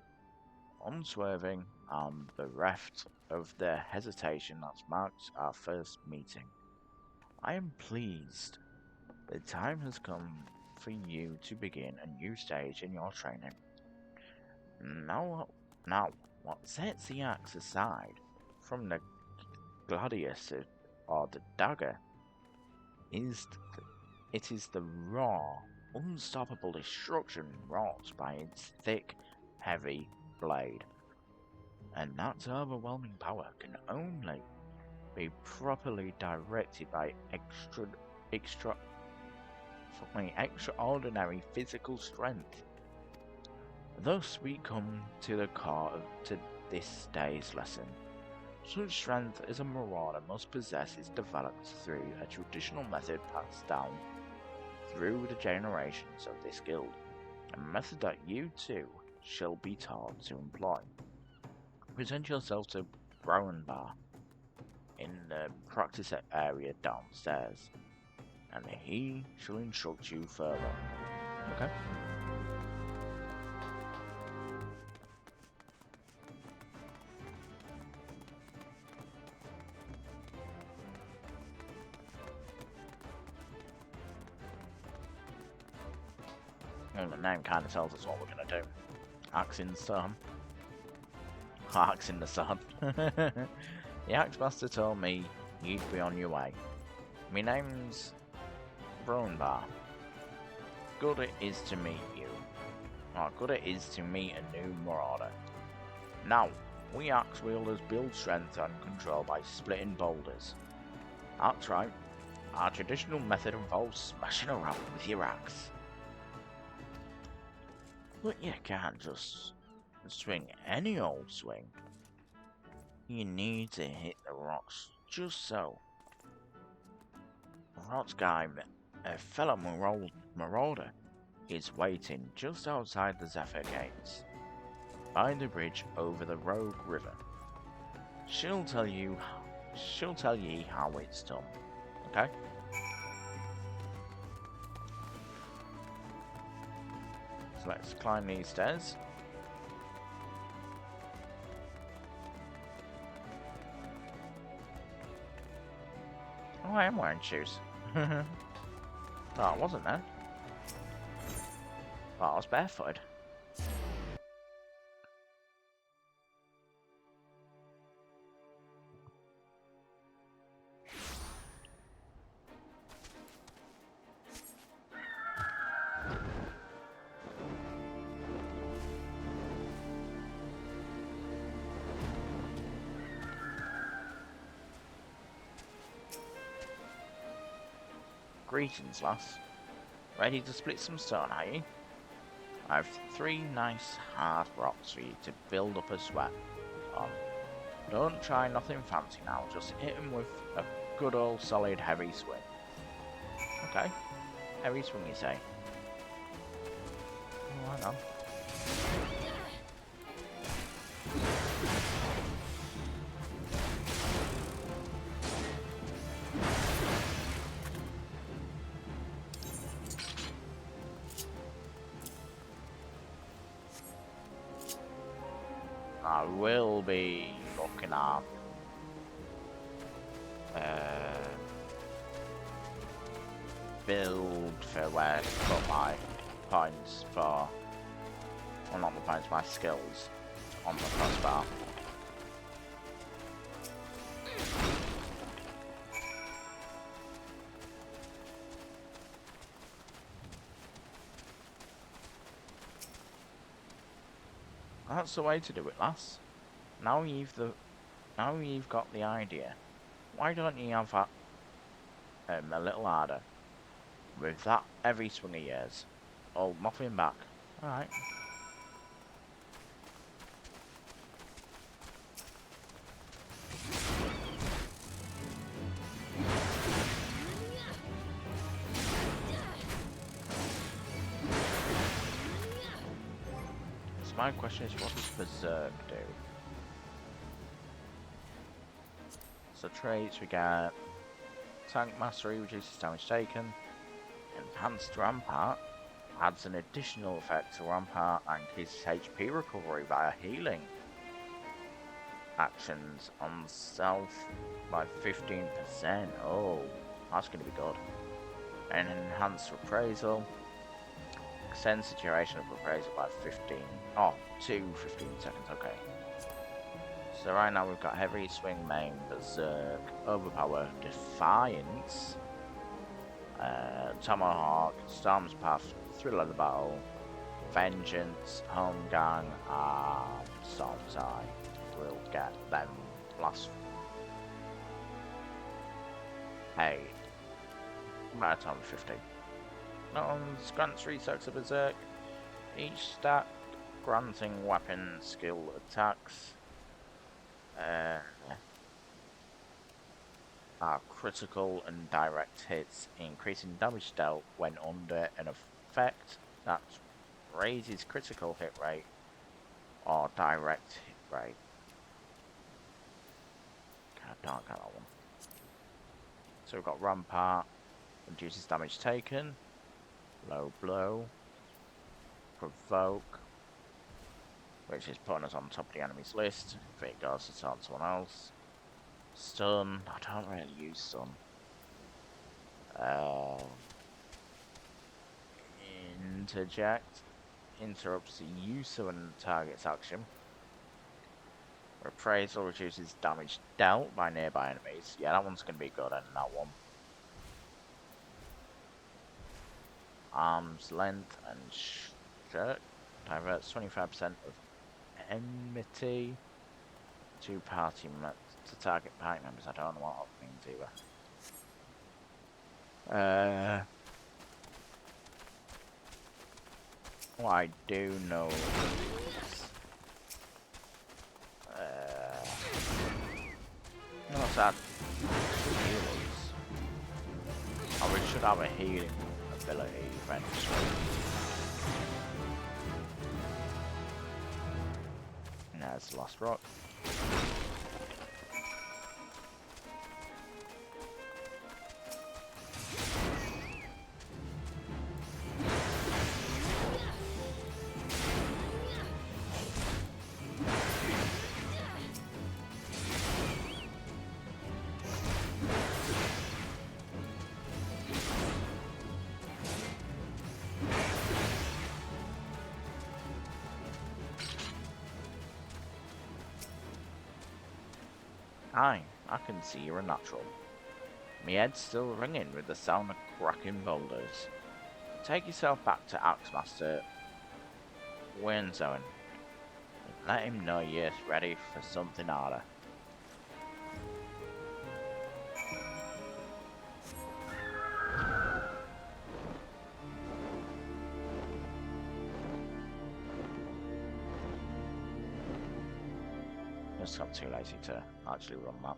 unswerving, and bereft of the hesitation that marks our first meeting. I am pleased. The time has come for you to begin a new stage in your training. Now, what sets the axe aside from the gladius or the dagger is it is the raw, unstoppable destruction wrought by its thick, heavy blade. And that overwhelming power can only be properly directed by extraordinary physical strength. Thus we come to the core of this day's lesson. Such strength as a marauder must possess is developed through a traditional method passed down through the generations of this guild, a method that you too shall be taught to employ. Present yourself to Bar in the practice area downstairs, and he shall instruct you further. Okay? Well, the name kind of tells us what we're going to do. Axe in the sun. Axe in the sun. The Axe Master told me you'd be on your way. My name's Bar. Good it is to meet you. Good it is to meet a new marauder. Now, we axe wielders build strength and control by splitting boulders. That's right. Our traditional method involves smashing around with your axe. But you can't just swing any old swing. You need to hit the rocks just so. Rotsguy, a fellow marauder, is waiting just outside the Zephyr Gates, by the bridge over the Rogue River. She'll tell ye how it's done. Okay? So let's climb these stairs. Oh, I am wearing shoes. Thought I wasn't there. Thought I was barefooted. Greetings, lass. Ready to split some stone, are you? I have 3 nice hard rocks for you to build up a sweat on. Don't try nothing fancy now, just hit them with a good old solid heavy swing. Okay, heavy swing you say? Oh, hang on. I will be looking at build for where to put my points for, well, not the points, my skills on the crossbar. That's the way to do it, lass. Now you've got the idea. Why don't you have that a little harder with that heavy swing of yours? Hold nothing back. Alright. So my question is, what does Berserk do? So traits, we get Tank Mastery, reduces damage taken. Enhanced Rampart adds an additional effect to Rampart and increases HP recovery via healing. Actions on self by 15%. Oh, that's going to be good. And Enhanced Reprisal extends the duration of reprisal by 15. Oh, to 15 seconds, okay. So right now we've got Heavy Swing Main, Berserk, Overpower, Defiance, Tomahawk, Storm's Path, Thrill of the Battle, Vengeance, Home Gang, and Storm's Eye. We'll get them last. Hey, by the time of 50. Grants 3 stacks of Berserk. Each stack granting weapon skill attacks. Are critical and direct hits, increasing damage dealt when under an effect that raises critical hit rate or direct hit rate. I don't get that one. So we've got Rampart, reduces damage taken, Low Blow, Provoke, which is putting us on top of the enemy's list if it goes to someone else. Stun, I don't really use stun. Interject, interrupts the use of a target's action. Reprisal reduces damage dealt by nearby enemies. Yeah, that one's going to be good in that one. Arm's Length and Shirt diverts 25% of enmity to party to target party members. I don't know what that means either. What I do know is what's that? Healers. Oh, we should have a healing ability eventually. And there's the last rock. Aye, I can see you're a natural. Me head's still ringing with the sound of cracking boulders. Take yourself back to Axemaster Wernzone and let him know you're ready for something harder. Just got too lazy to actually run that.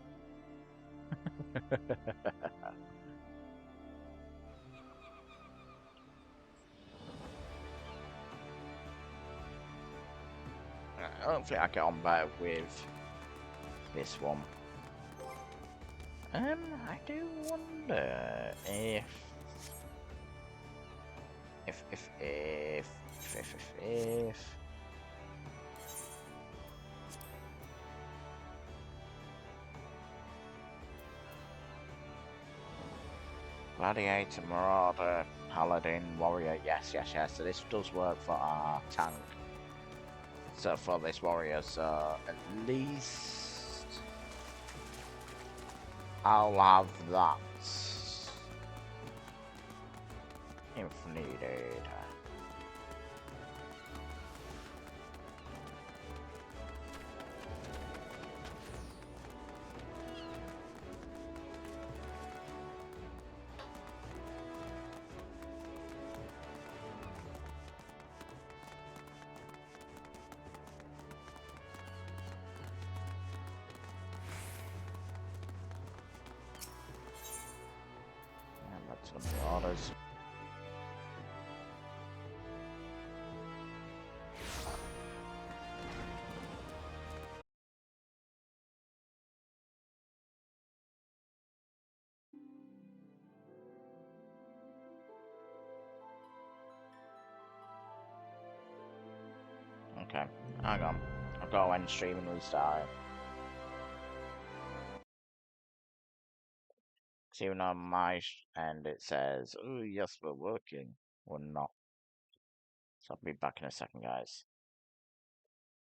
Hopefully I get on better with this one. I do wonder if Gladiator, Marauder, Paladin, Warrior, yes, so this does work for our tank. So for this warrior, so at least I'll have that if needed. Some marauders. Okay, hang on. I've got to end stream and restart it. 'Cause even on my end it says, oh yes, we're working. We're not. So I'll be back in a second, guys.